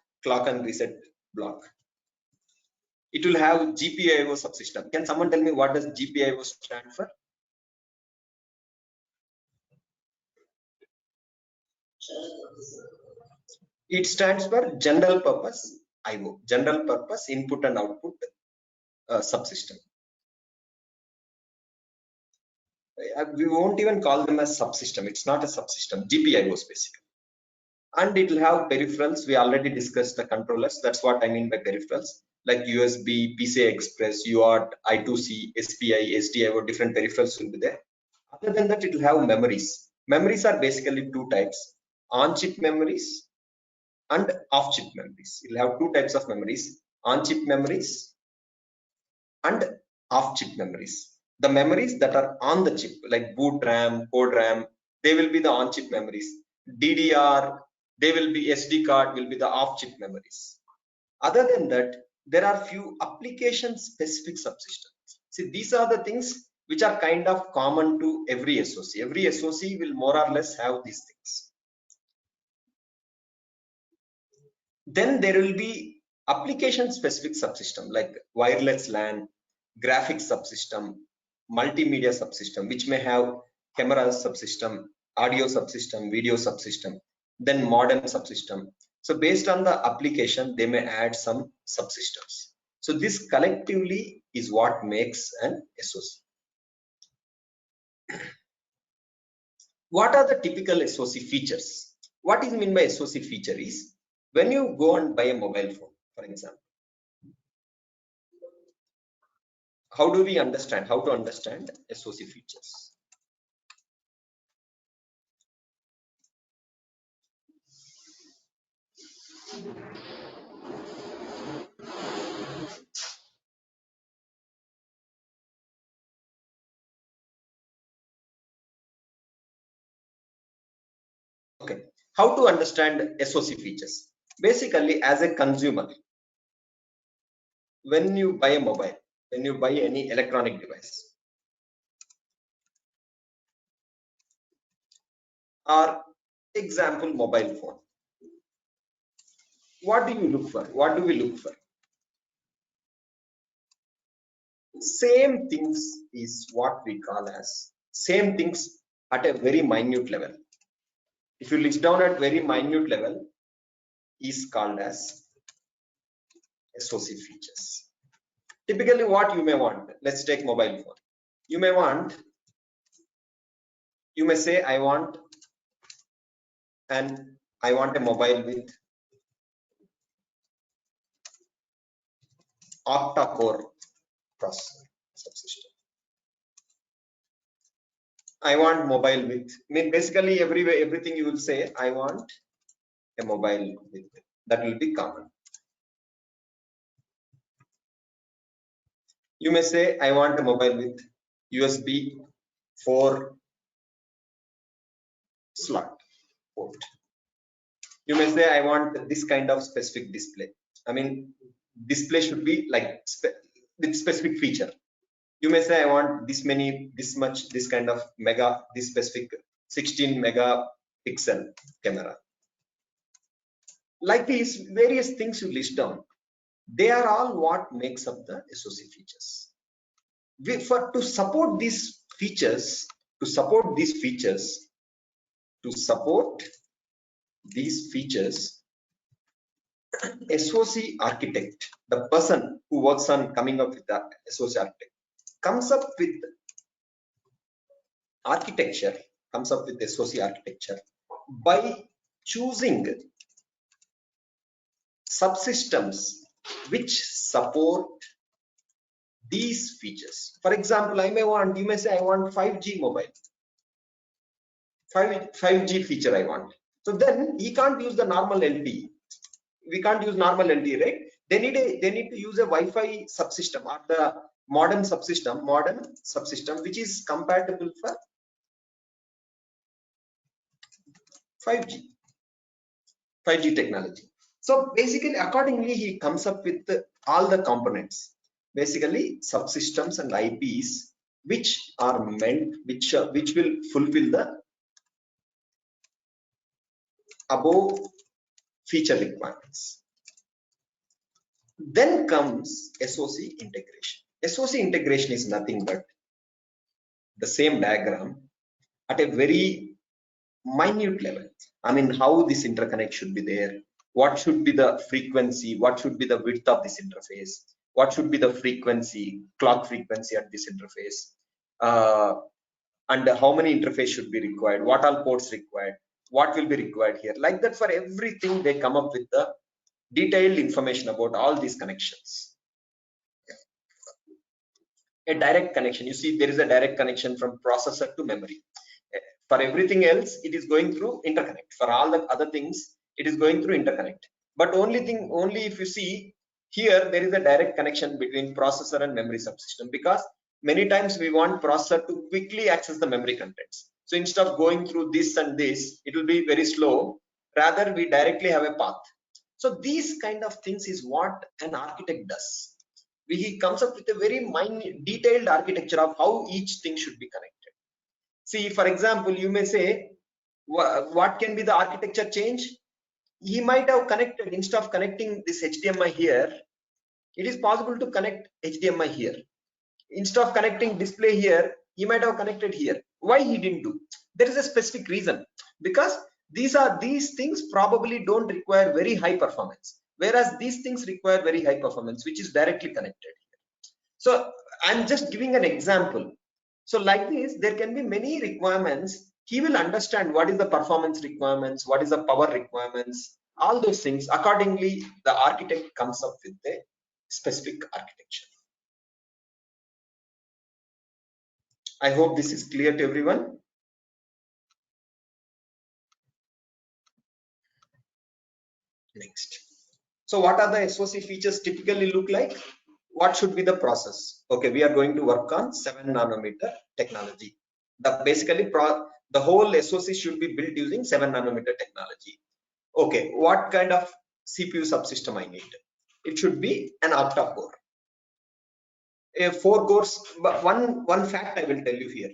It will have GPIO subsystem. Can someone tell me what does GPIO stand for? It stands for general purpose IO, general purpose input and output subsystem. We won't even call them as subsystem. It's not a subsystem. GPIOs basically. And it will have peripherals. We already discussed the controllers. That's what I mean by peripherals, like USB, PCI Express, UART, I2C, SPI, SDIO. Different peripherals will be there. Other than that, it will have memories. Memories are basically two types: on-chip memories and off-chip memories. It will have two types of memories: on-chip memories and off-chip memories. The memories that are on the chip, like boot RAM, code RAM, they will be the on-chip memories. DDR, they will be SD card, will be the off-chip memories. Other than that, there are few application-specific subsystems. See, these are the things which are kind of common to every SoC. Every SoC will more or less have these things. Then there will be application-specific subsystem like wireless LAN, graphics subsystem, multimedia subsystem, which may have camera subsystem, audio subsystem, video subsystem, then modem subsystem. So based on the application, they may add some subsystems. So this collectively is what makes an SoC. What are the typical SoC features? What is meant by SoC feature is when you go and buy a mobile phone, for example. How do we understand? How to understand SoC features? Okay, how to understand SoC features? Basically, as a consumer, when you buy a mobile, when you buy any electronic device, or example mobile phone, what do you look for? What do we look for? Same things is what we call as same things at a very minute level. If you list down at very minute level, is called as SOC features. Typically, what you may want, let's take mobile phone. You may say, I want a mobile with octa-core processor subsystem. I want mobile with, basically everything you will say, I want a mobile with, that will be common. You may say, I want a mobile with USB 4 slot port. You may say, I want this kind of specific display. I mean, display should be like with specific feature. You may say, I want this many, this much, this kind of mega, this specific 16 megapixel camera. Like these various things you list down, they are all what makes up the SOC features. To support these features, SOC architect, the person who works on coming up with the SOC architect, comes up with SOC architecture by choosing subsystems which support these features. For example, you may say I want 5G mobile, 5G feature I want. So then he can't use the normal LTE. We can't use normal LTE, right? They need to use a Wi-Fi subsystem or the modern subsystem which is compatible for 5G technology. So basically, accordingly, he comes up with all the components, basically subsystems and IPs, which are meant, which will fulfill the above feature requirements. Then comes SOC integration. SOC integration is nothing but the same diagram at a very minute level. I mean, how this interconnect should be there, what should be the frequency, what should be the width of this interface, what should be the frequency, clock frequency at this interface, and how many interface should be required, what all ports required, what will be required here. Like that, for everything they come up with the detailed information about all these connections. A direct connection, you see there is a direct connection from processor to memory. For everything else, it is going through interconnect. For all the other things, it is going through interconnect. But only if you see here, there is a direct connection between processor and memory subsystem, because many times we want processor to quickly access the memory contents. So instead of going through this and this, it will be very slow. Rather, we directly have a path. So these kind of things is what an architect does. He comes up with a very detailed architecture of how each thing should be connected. See, for example, you may say, what can be the architecture change? He might have connected, instead of connecting this HDMI here, it is possible to connect HDMI here. Instead of connecting display here, he might have connected here. Why he didn't do? There is a specific reason, because these things probably don't require very high performance, whereas these things require very high performance, which is directly connected here. So I'm just giving an example. So like this, there can be many requirements. He will understand what is the performance requirements, what is the power requirements, all those things. Accordingly, the architect comes up with a specific architecture. I hope this is clear to everyone. Next. So what are the SOC features typically look like? What should be the process? Okay, we are going to work on 7 nanometer technology. Basically the whole SOC should be built using 7 nanometer technology. Okay, what kind of CPU subsystem I need? It should be an octa-core. 4 cores, but one fact I will tell you here.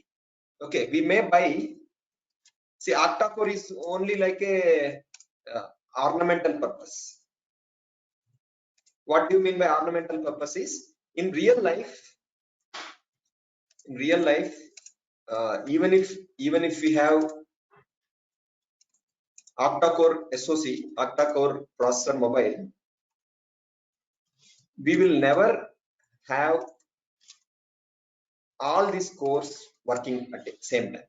Okay, we may buy, see, octa-core is only like a ornamental purpose. What do you mean by ornamental purpose? Is in real life, In real life, even if we have octa-core SoC, octa-core processor mobile, we will never have all these cores working at the same time.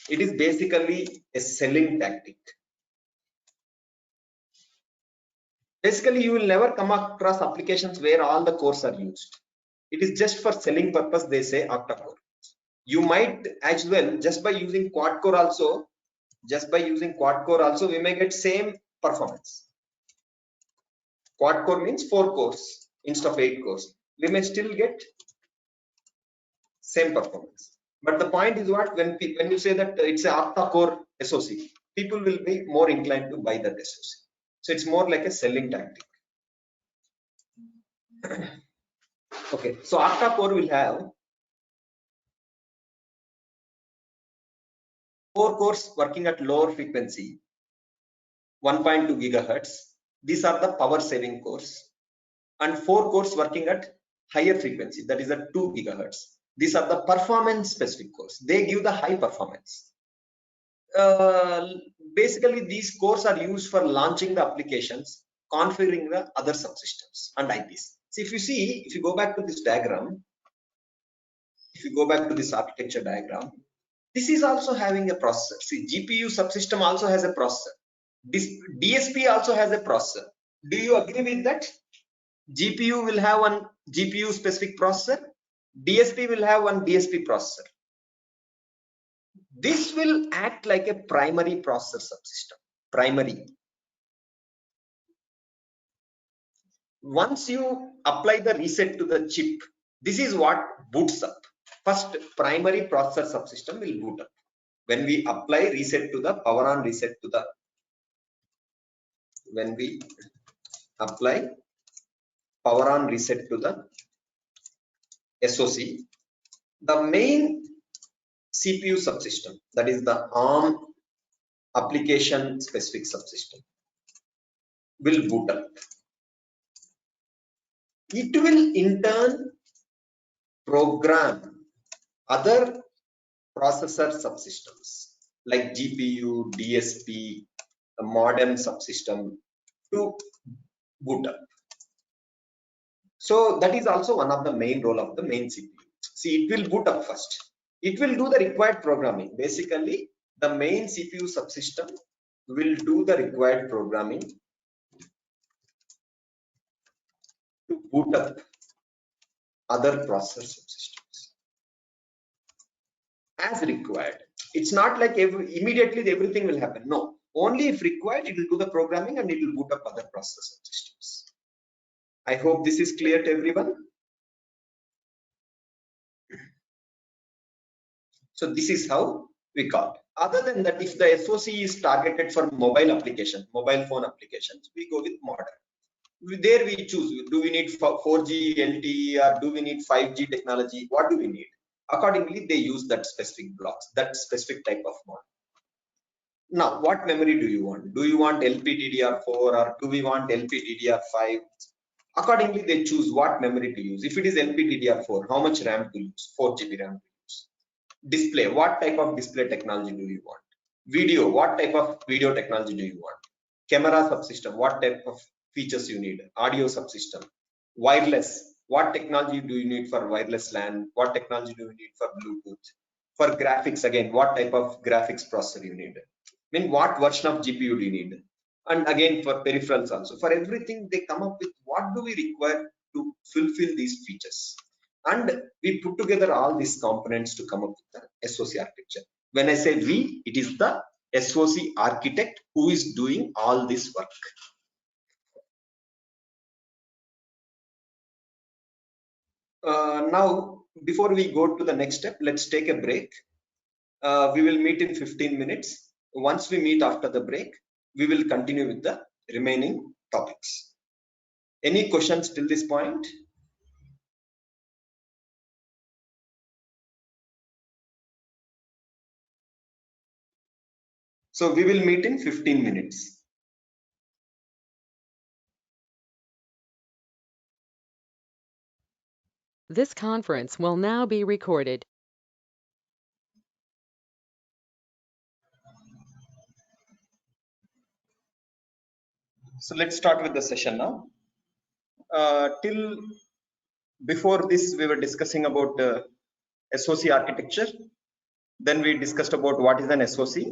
It is basically a selling tactic. Basically, you will never come across applications where all the cores are used. It is just for selling purpose, they say octa-core. You might as well, just by using quad-core also, we may get same performance. Quad-core means 4 cores instead of 8 cores. We may still get same performance. But the point is what, when you say that it's an octa-core SoC, people will be more inclined to buy that SoC. So it's more like a selling tactic. Okay, so octa-core will have 4 cores working at lower frequency, 1.2 gigahertz. These are the power saving cores, and 4 cores working at higher frequency, that is at 2 gigahertz. These are the performance specific cores. They give the high performance. Basically, these cores are used for launching the applications, configuring the other subsystems and IPs. So if you go back to this diagram, if you go back to this architecture diagram, this is also having a processor. See, GPU subsystem also has a processor. This DSP also has a processor. Do you agree with that? GPU will have one GPU specific processor. DSP will have one DSP processor. This will act like a primary processor subsystem. Primary. Once you apply the reset to the chip, this is what boots up. First, primary processor subsystem will boot up. When we apply reset to the power on reset to the, when we apply power on reset to the SoC, the main CPU subsystem, that is the ARM application specific subsystem, will boot up. It will in turn program other processor subsystems like GPU, DSP, the modem subsystem to boot up. So that is also one of the main role of the main CPU. See, it will boot up first. It will do the required programming. Basically, the main CPU subsystem will do the required programming to boot up other processor subsystems as required. It's not like immediately everything will happen. No, only if required, it will do the programming and it will boot up other processor subsystems. I hope this is clear to everyone. So this is how we call it. Other than that, if the SoC is targeted for mobile application, mobile phone applications, we go with modern. There we choose, do we need 4G LTE or do we need 5G technology? What do we need? Accordingly, they use that specific blocks, that specific type of model. Now, what memory do you want? Do you want LPDDR4 or do we want LPDDR5? Accordingly, they choose what memory to use. If it is LPDDR4, how much RAM to use? 4 GB RAM to use. Display, what type of display technology do you want? Video, what type of video technology do you want? Camera subsystem, what type of features you need? Audio subsystem. Wireless, what technology do you need for wireless LAN? What technology do you need for Bluetooth? For graphics, again, what type of graphics processor you need? I mean, what version of GPU do you need? And again, for peripherals also, for everything they come up with what do we require to fulfill these features, and we put together all these components to come up with the SoC architecture. When I say we, it is the SoC architect who is doing all this work. Now, before we go to the next step, let's take a break. We will meet in 15 minutes. Once we meet after the break, we will continue with the remaining topics. Any questions till this point? So we will meet in 15 minutes. This conference will now be recorded. So let's start with the session now. Till before this, we were discussing about SOC architecture. Then we discussed about what is an SOC.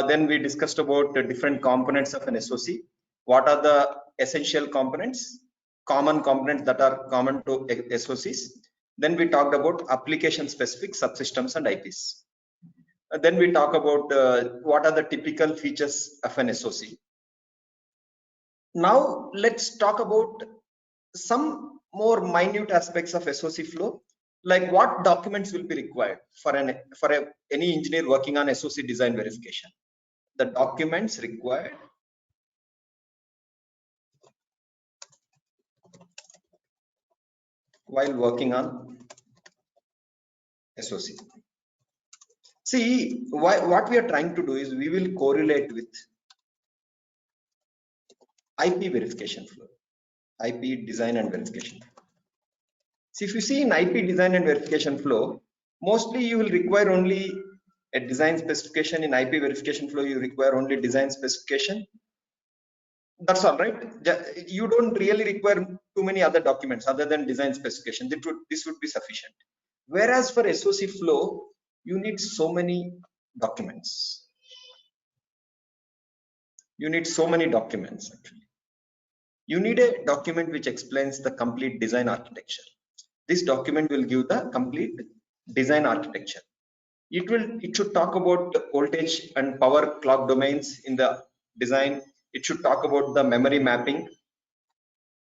Then we discussed about the different components of an SOC. What are the essential components, common components that are common to SOCs. Then we talked about application specific subsystems and IPs. Then we talk about what are the typical features of an SOC. Now let's talk about some more minute aspects of SOC flow, like what documents will be required for any engineer working on SOC design verification. The documents required while working on SOC. See, what we are trying to do is we will correlate with IP verification flow, IP design and verification. See, if you see in IP design and verification flow, mostly you will require only a design specification. In IP verification flow, you require only design specification. That's all right. You don't really require too many other documents other than design specification. This would be sufficient. Whereas for SOC flow, you need so many documents. You need so many documents actually. You need a document which explains the complete design architecture. This document will give the complete design architecture. It should talk about the voltage and power clock domains in the design. It should talk about the memory mapping.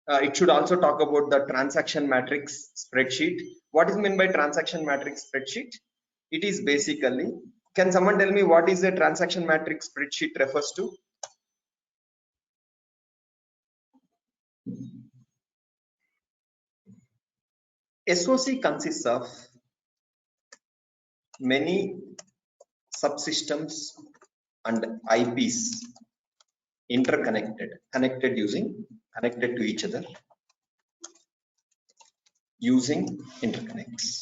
It should also talk about the transaction matrix spreadsheet. What is meant by transaction matrix spreadsheet? It is basically, can someone tell me what is a transaction matrix spreadsheet refers to? SOC consists of many subsystems and IPs connected to each other using interconnects.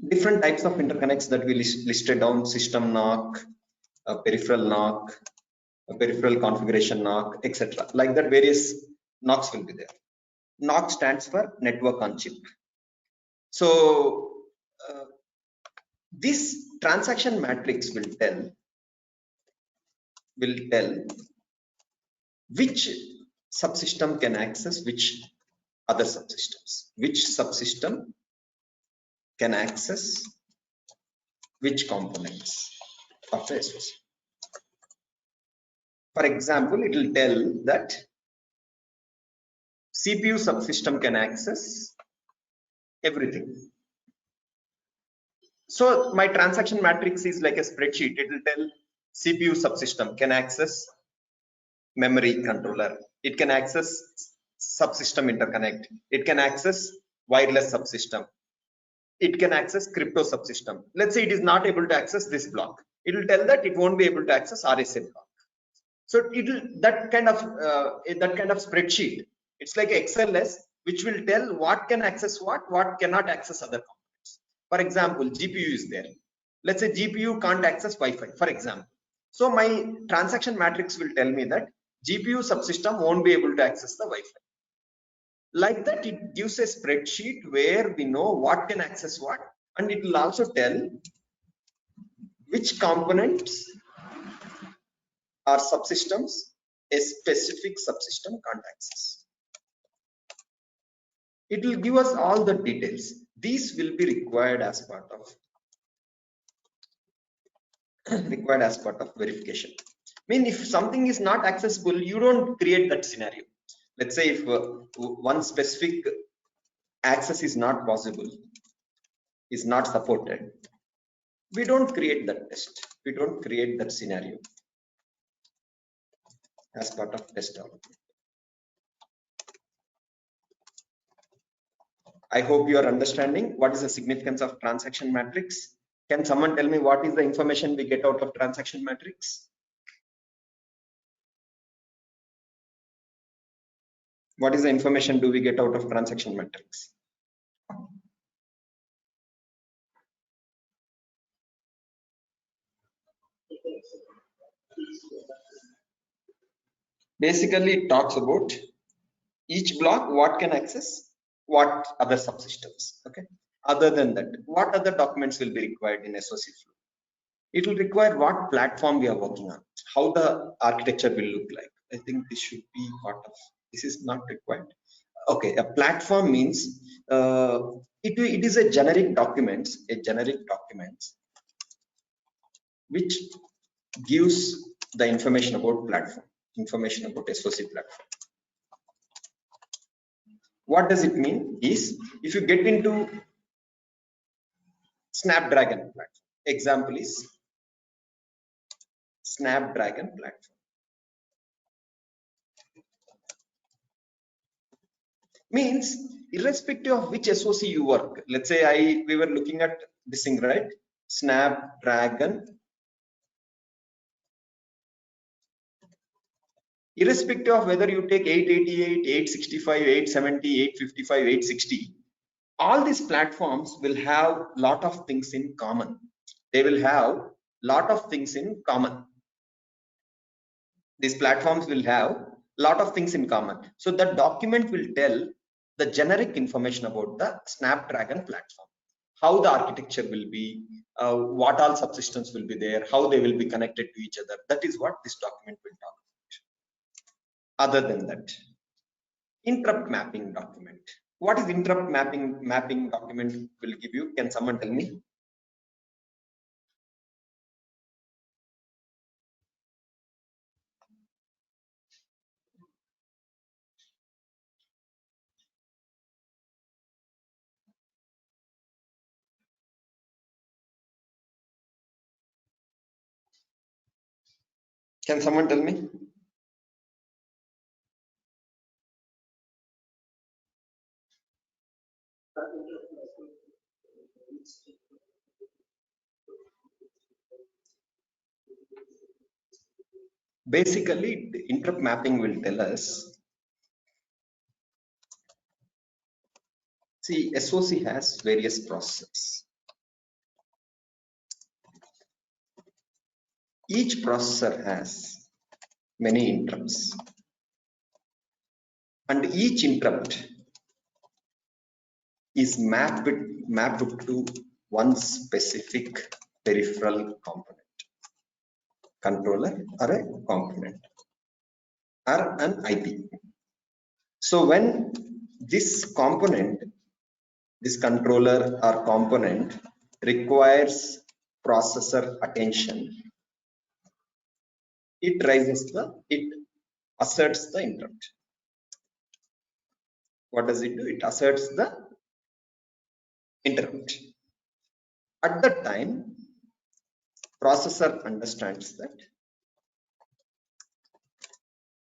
Different types of interconnects that we listed down: system NOC, a peripheral NOC, a peripheral configuration NOC, etc. Like that, various NOCs will be there. NOC stands for network on chip. So this transaction matrix will tell which subsystem can access which other subsystems, which subsystem can access which components of the SOC. For example, it will tell that CPU subsystem can access everything. So my transaction matrix is like a spreadsheet. It will tell CPU subsystem can access memory controller. It can access subsystem interconnect. It can access wireless subsystem. It can access crypto subsystem. Let's say it is not able to access this block. It will tell that it won't be able to access RSA block. So it will that kind of spreadsheet. It's like XLS, which will tell what can access what cannot access other components. For example, GPU is there. Let's say GPU can't access Wi-Fi, for example. So my transaction matrix will tell me that GPU subsystem won't be able to access the Wi-Fi. Like that, it gives a spreadsheet where we know what can access what, and it will also tell which components are subsystems a specific subsystem can't access. It will give us all the details. These will be required as part of verification. I mean, if something is not accessible, you don't create that scenario. Let's say if one specific access is not possible, is not supported, we don't create that test. We don't create that scenario as part of test development. I hope you are understanding what is the significance of transaction matrix. Can someone tell me what is the information we get out of transaction matrix? What is the information do we get out of transaction matrix? Basically, it talks about each block, what can access, what other subsystems. Okay. Other than that, what other documents will be required in SOC flow? It will require what platform we are working on, how the architecture will look like. I think this should be part of. This is not required. Okay, a platform means it is a generic document which gives the information about platform, information about SOC platform. What does it mean is, if you get into Snapdragon platform, example is Snapdragon platform, means irrespective of which SOC you work, let's say we were looking at this thing, right? Snapdragon, irrespective of whether you take 888, 865, 870, 855, 860, all these platforms will have lot of things in common. They will have lot of things in common. These platforms will have lot of things in common. So the document will tell the generic information about the Snapdragon platform, how the architecture will be, what all subsystems will be there, how they will be connected to each other. That is what this document will talk about. Other than that, interrupt mapping document. What is interrupt mapping document will give you? Can someone tell me? Can someone tell me? Basically, the interrupt mapping will tell us, see, SOC has various processors. Each processor has many interrupts, and each interrupt is mapped to one specific peripheral component, controller or a component or an IP. So when this component, this controller or component requires processor attention, it asserts the interrupt. What does it do? It asserts the interrupt. At that time, processor understands that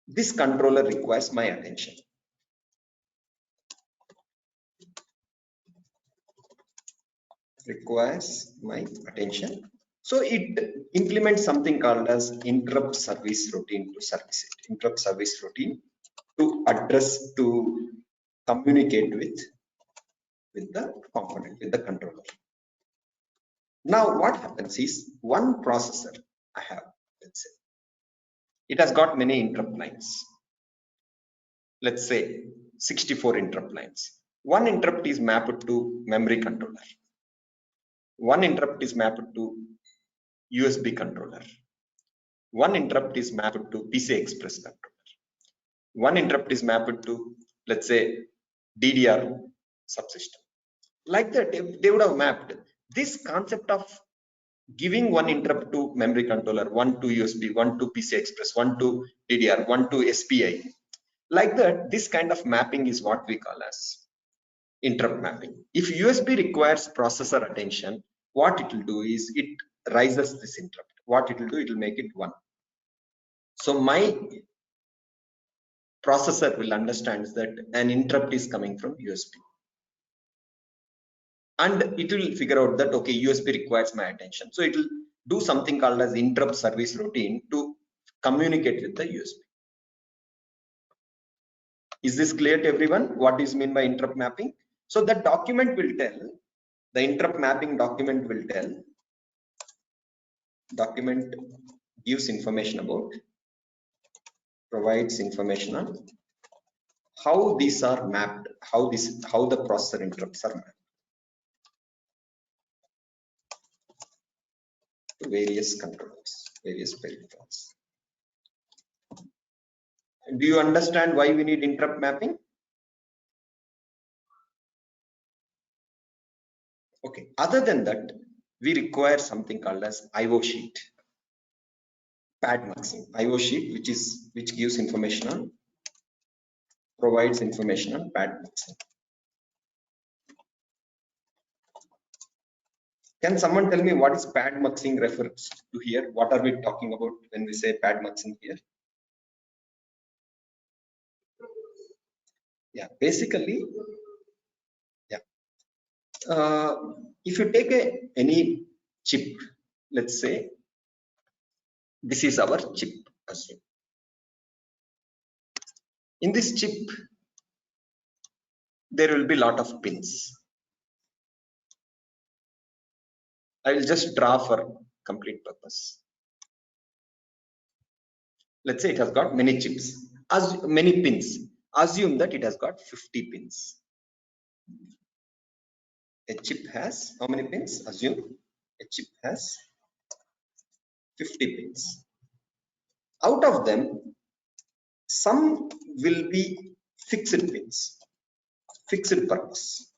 this controller requires my attention. So it implements something called as interrupt service routine to service it. Interrupt service routine to communicate with the component, with the controller. Now what happens is, one processor I have, let's say, it has got many interrupt lines. Let's say 64 interrupt lines. One interrupt is mapped to memory controller. One interrupt is mapped to USB controller. One interrupt is mapped to PCI Express controller. One interrupt is mapped to, let's say, DDR subsystem. Like that, they would have mapped. This concept of giving one interrupt to memory controller, one to USB, one to PCI Express, one to DDR, one to SPI. Like that, this kind of mapping is what we call as interrupt mapping. If USB requires processor attention, what it will do is it rises this interrupt. What it will do, it will make it 1. So my processor will understand that an interrupt is coming from USB, and it will figure out that, okay, USB requires my attention. So it will do something called as interrupt service routine to communicate with the USB. Is this clear to everyone? What is meant by interrupt mapping? So the document will tell, the interrupt mapping document will tell, document gives information about, provides information on how these are mapped, how the processor interrupts are mapped to various controllers, various peripherals. Do you understand why we need interrupt mapping? Okay. Other than that, we require something called as IO sheet, pad muxing. IO sheet, which gives information on, provides information on pad muxing. Can someone tell me what is pad muxing refers to here? What are we talking about when we say pad muxing here? Yeah, basically, yeah. If you take any chip, let's say this is our chip. In this chip, there will be a lot of pins. I will just draw for complete purpose. Let's say it has got many chips, as many pins. Assume that it has got 50 pins. A chip has how many pins? Assume a chip has 50 pins. Out of them, some will be fixed pins, fixed purpose.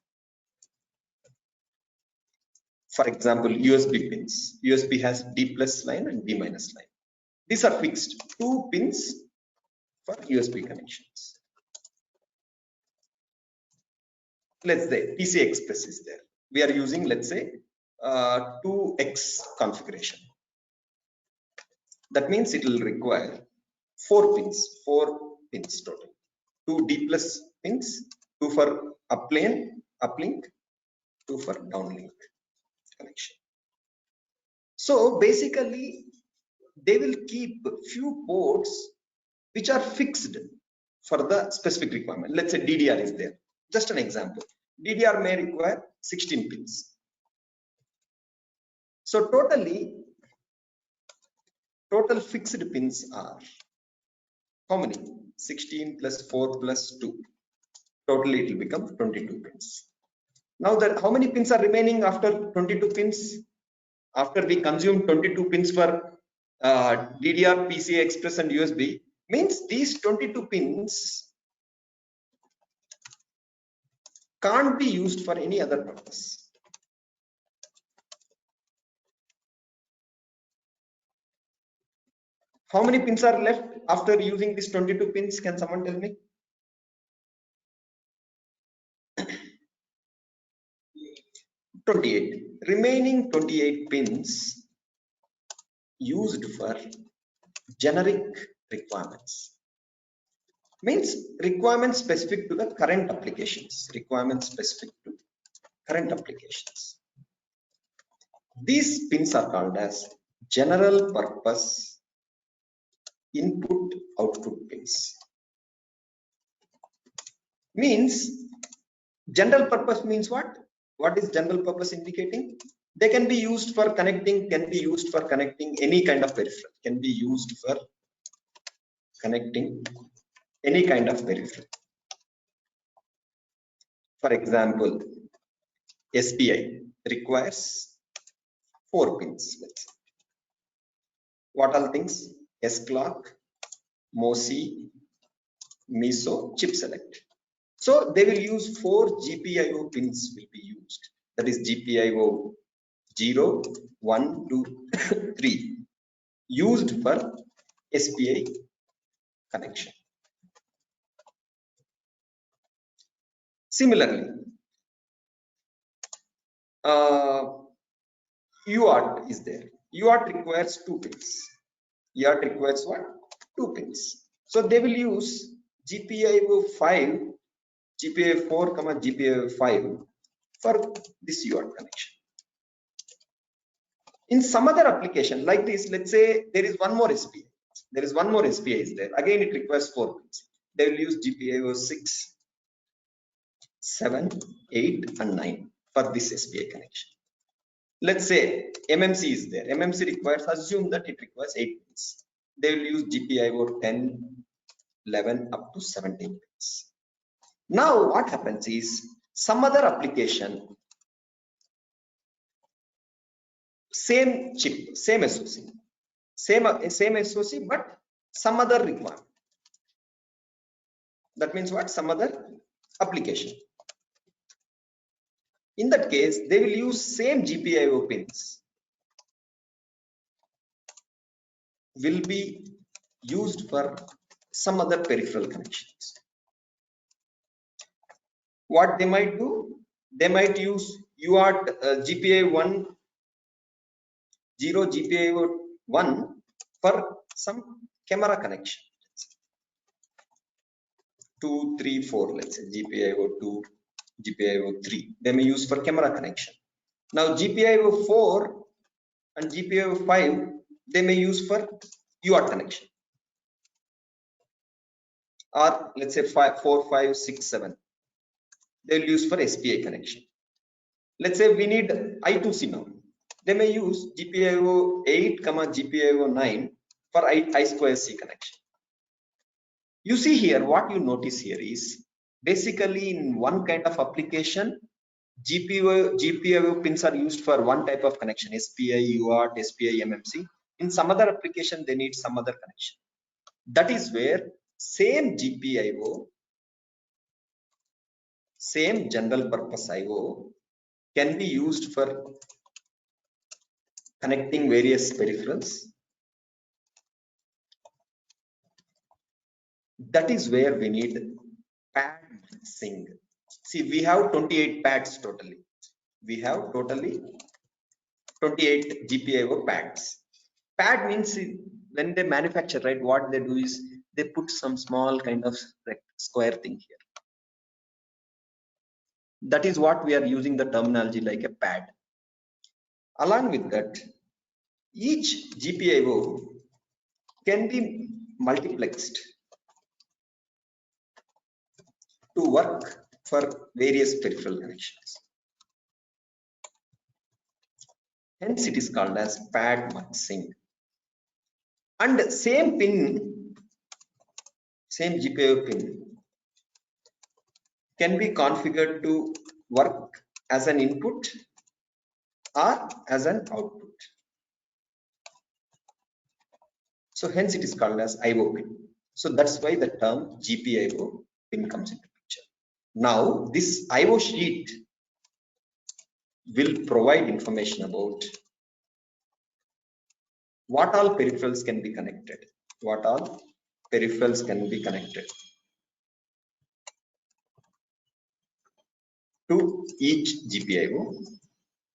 For example, USB pins. USB has D plus line and D minus line. These are fixed. 2 pins for USB connections. Let's say PCI Express is there. We are using, let's say, 2x configuration. That means it will require 4 pins total. 2 D plus pins, 2 for uplink, 2 for downlink connection. So basically, they will keep few ports which are fixed for the specific requirement. Let's say DDR is there. Just an example. DDR may require 16 pins. So total fixed pins are how many? 16 plus 4 plus 2. Totally it will become 22 pins. Now how many pins are remaining after 22 pins? After we consume 22 pins for DDR, PCI Express and USB, means these 22 pins can't be used for any other purpose. How many pins are left after using these 22 pins? Can someone tell me? 28. Remaining 28 pins used for generic requirements. Means requirements specific to the current applications. Requirements specific to current applications. These pins are called as general purpose input output pins. Means general purpose means what? What is general purpose indicating? They can be used for connecting, any kind of peripheral, can be used for connecting any kind of peripheral. For example, SPI requires 4 pins. Let's say. What are the things? S-clock, MOSI, MISO, chip select. So they will use 4 GPIO pins will be used. That is GPIO 0, 1, 2, 3 used for SPI connection. Similarly, UART is there. UART requires 2 pins. UART requires what? 2 pins. So they will use GPIO 5, GPIO 4, GPIO 5 for this UART connection. In some other application like this, let's say there is one more SPI. There is one more SPI is there. Again, it requires 4 pins. they will use GPIO 6, 7, 8 and 9 for this SPI connection. Let's say MMC is there. MMC requires, assume that it requires 8 pins. They will use GPIO 10, 11 up to 17 pins. Now what happens is some other application, same chip, same SoC, same SoC, but some other requirement. That means what? Some other application. In that case, they will use same GPIO pins will be used for some other peripheral connections. What they might do? They might use UART GPIO 1, 0 GPIO 1 for some camera connection. 2, 3, 4, let's say GPIO 2, GPIO 3. They may use for camera connection. Now GPIO 4 and GPIO 5, they may use for UART connection. Or let's say 4, 5, 6, 7. They will use for SPI connection. Let's say we need I2C now. They may use GPIO 8, GPIO 9 for I2C connection. You see here, what you notice here is basically in one kind of application, GPIO pins are used for one type of connection, SPI, UART, SPI, MMC. In some other application, they need some other connection. That is where same GPIO, same general purpose IO can be used for connecting various peripherals. That is where we need pad mixing. See, we have 28 pads totally. We have totally 28 GPIO pads. Pad means when they manufacture, right, what they do is they put some small kind of square thing here. That is what we are using the terminology like a pad. Along with that, each GPIO can be multiplexed to work for various peripheral connections. Hence it is called as pad muxing. And same pin, same GPIO pin can be configured to work as an input or as an output. So hence it is called as IO pin. So that's why the term GPIO pin comes into picture. Now this IO sheet will provide information about what all peripherals can be connected. What all peripherals can be connected to each GPIO.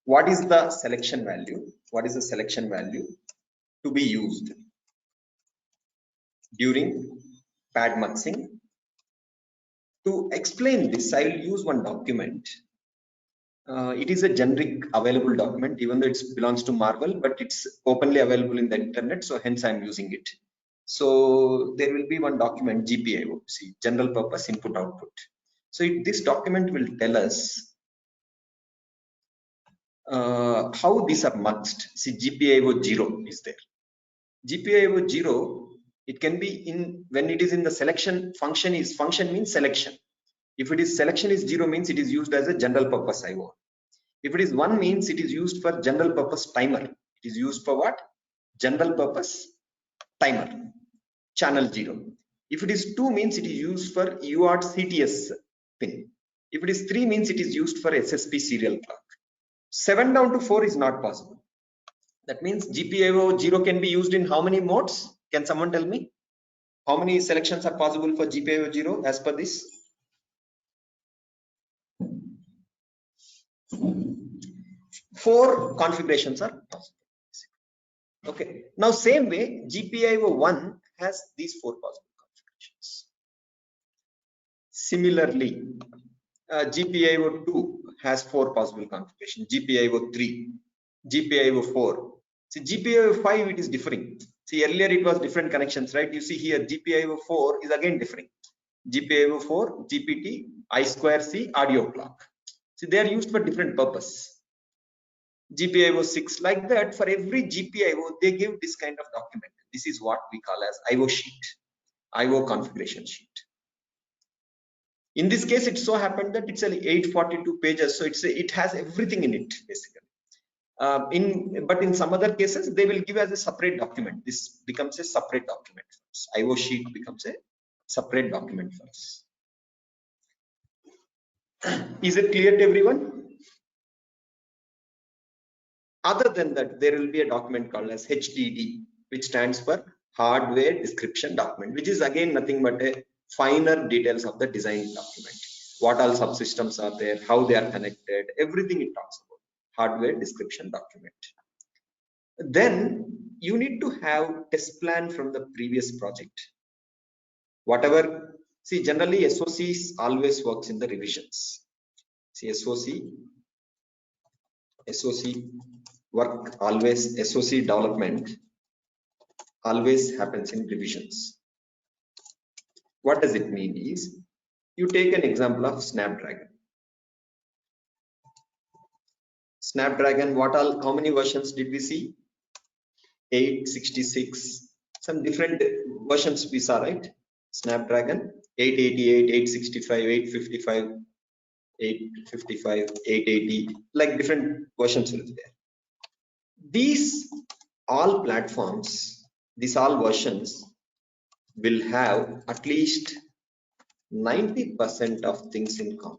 What is the selection value? What is the selection value to be used during pad muxing? To explain this, I will use one document. It is a generic available document, even though it belongs to Marvell, but it's openly available in the internet, so hence I'm using it. So there will be one document, GPIO, see, general purpose input output. So this document will tell us how these are muxed. See, GPIO 0 is there. GPIO 0, it can be in, when it is in the selection function, is function means selection. If it is selection is 0 means it is used as a general purpose IO. If it is 1 means it is used for general purpose timer. It is used for what? General purpose timer, channel 0. If it is 2 means it is used for UART CTS pin. If it is 3 means it is used for SSP serial clock. 7 down to 4 is not possible. That means GPIO 0 can be used in how many modes? Can someone tell me? How many selections are possible for GPIO 0 as per this? 4 configurations are possible. Okay. Now same way, GPIO 1 has these 4 possible configurations. Similarly, GPIO 2 has 4 possible configurations. GPIO 3, GPIO 4. See, GPIO 5 it is differing. See, earlier it was different connections, right? You see here GPIO 4 is again differing. GPIO 4, GPT, I2C, audio clock. See, they are used for different purpose. GPIO 6, like that. For every GPIO, they give this kind of document. This is what we call as IO sheet, IO configuration sheet. In this case, it so happened that it's 842 pages, so it has everything in it basically. But in some other cases, they will give as a separate document. This becomes a separate document. IO sheet becomes a separate document for us. Is it clear to everyone? Other than that, there will be a document called as HDD, which stands for Hardware Description Document, which is again nothing but a finer details of the design document. What all subsystems are there, how they are connected, everything it talks about. Hardware Description Document. Then you need to have test plan from the previous project. Whatever, see, generally SOCs always works in the revisions. See, SOC work always, SOC development always happens in revisions. What does it mean is, you take an example of Snapdragon. Snapdragon, how many versions did we see? 866, some different versions we saw, right? Snapdragon 888, 865, 855, 855, 880, like different versions will be there. These all platforms, these all versions will have at least 90% of things in common.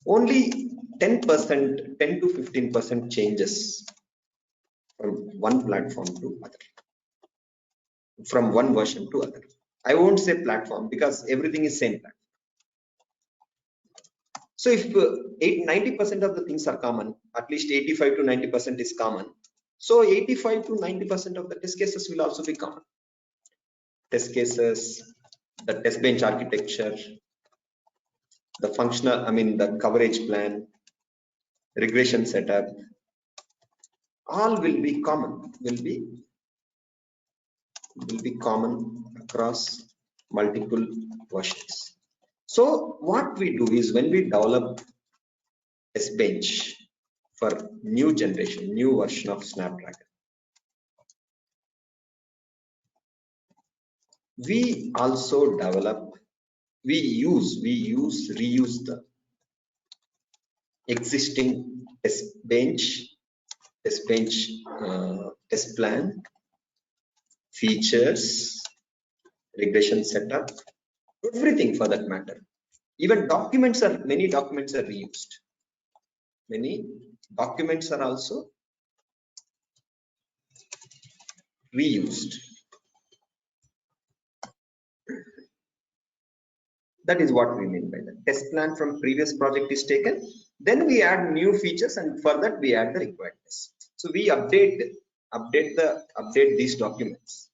Only 10%, 10 to 15% changes from one platform to other, from one version to other. I won't say platform because everything is same platform. So if 90% of the things are common, at least 85 to 90% is common. So 85 to 90% of the test cases will also be common. Test cases, the test bench architecture, the functional, the coverage plan, regression setup, all will be common, will be common across multiple versions. So what we do is, when we develop test bench for new generation, new version of Snapdragon, we also develop, reuse the existing test bench, test plan, features, regression setup, everything for that matter. Even many documents are reused. Many documents are also reused. That is what we mean by that. Test plan from previous project is taken, then we add new features, and for that we add the required tests. So we update these documents.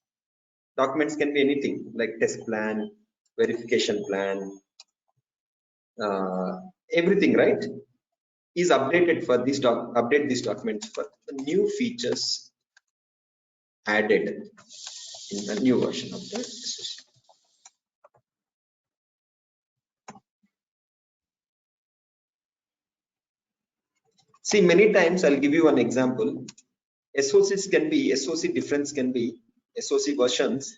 Documents can be anything like test plan, verification plan, everything, right, is updated for this update these documents for the new features added in the new version of the SOC. See, many times I'll give you an example. SOCs can be, SOC difference can be, SOC versions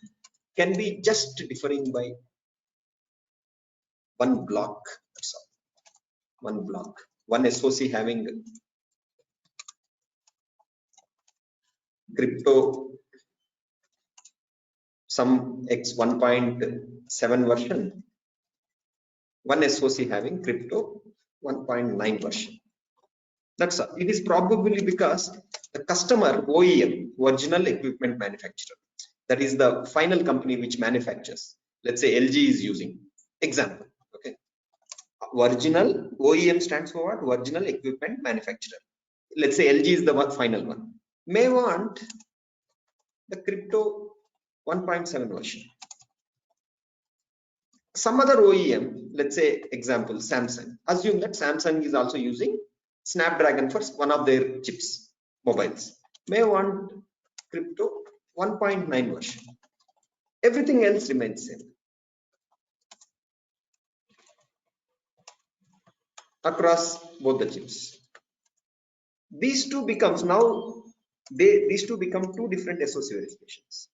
can be just differing by one block. That's all. One block. One SOC having crypto some X 1.7 version. One SOC having crypto 1.9 version. That's all. It is probably because the customer, OEM, original equipment manufacturer, that is the final company which manufactures. Let's say LG is using, example, okay. Original, OEM stands for what? Original equipment manufacturer. Let's say LG is the final one. May want the crypto 1.7 version. Some other OEM, let's say example Samsung. Assume that Samsung is also using Snapdragon for one of their chips, mobiles. May want crypto 1.9 version. Everything else remains same across both the chips. These two become two different SOC verifications.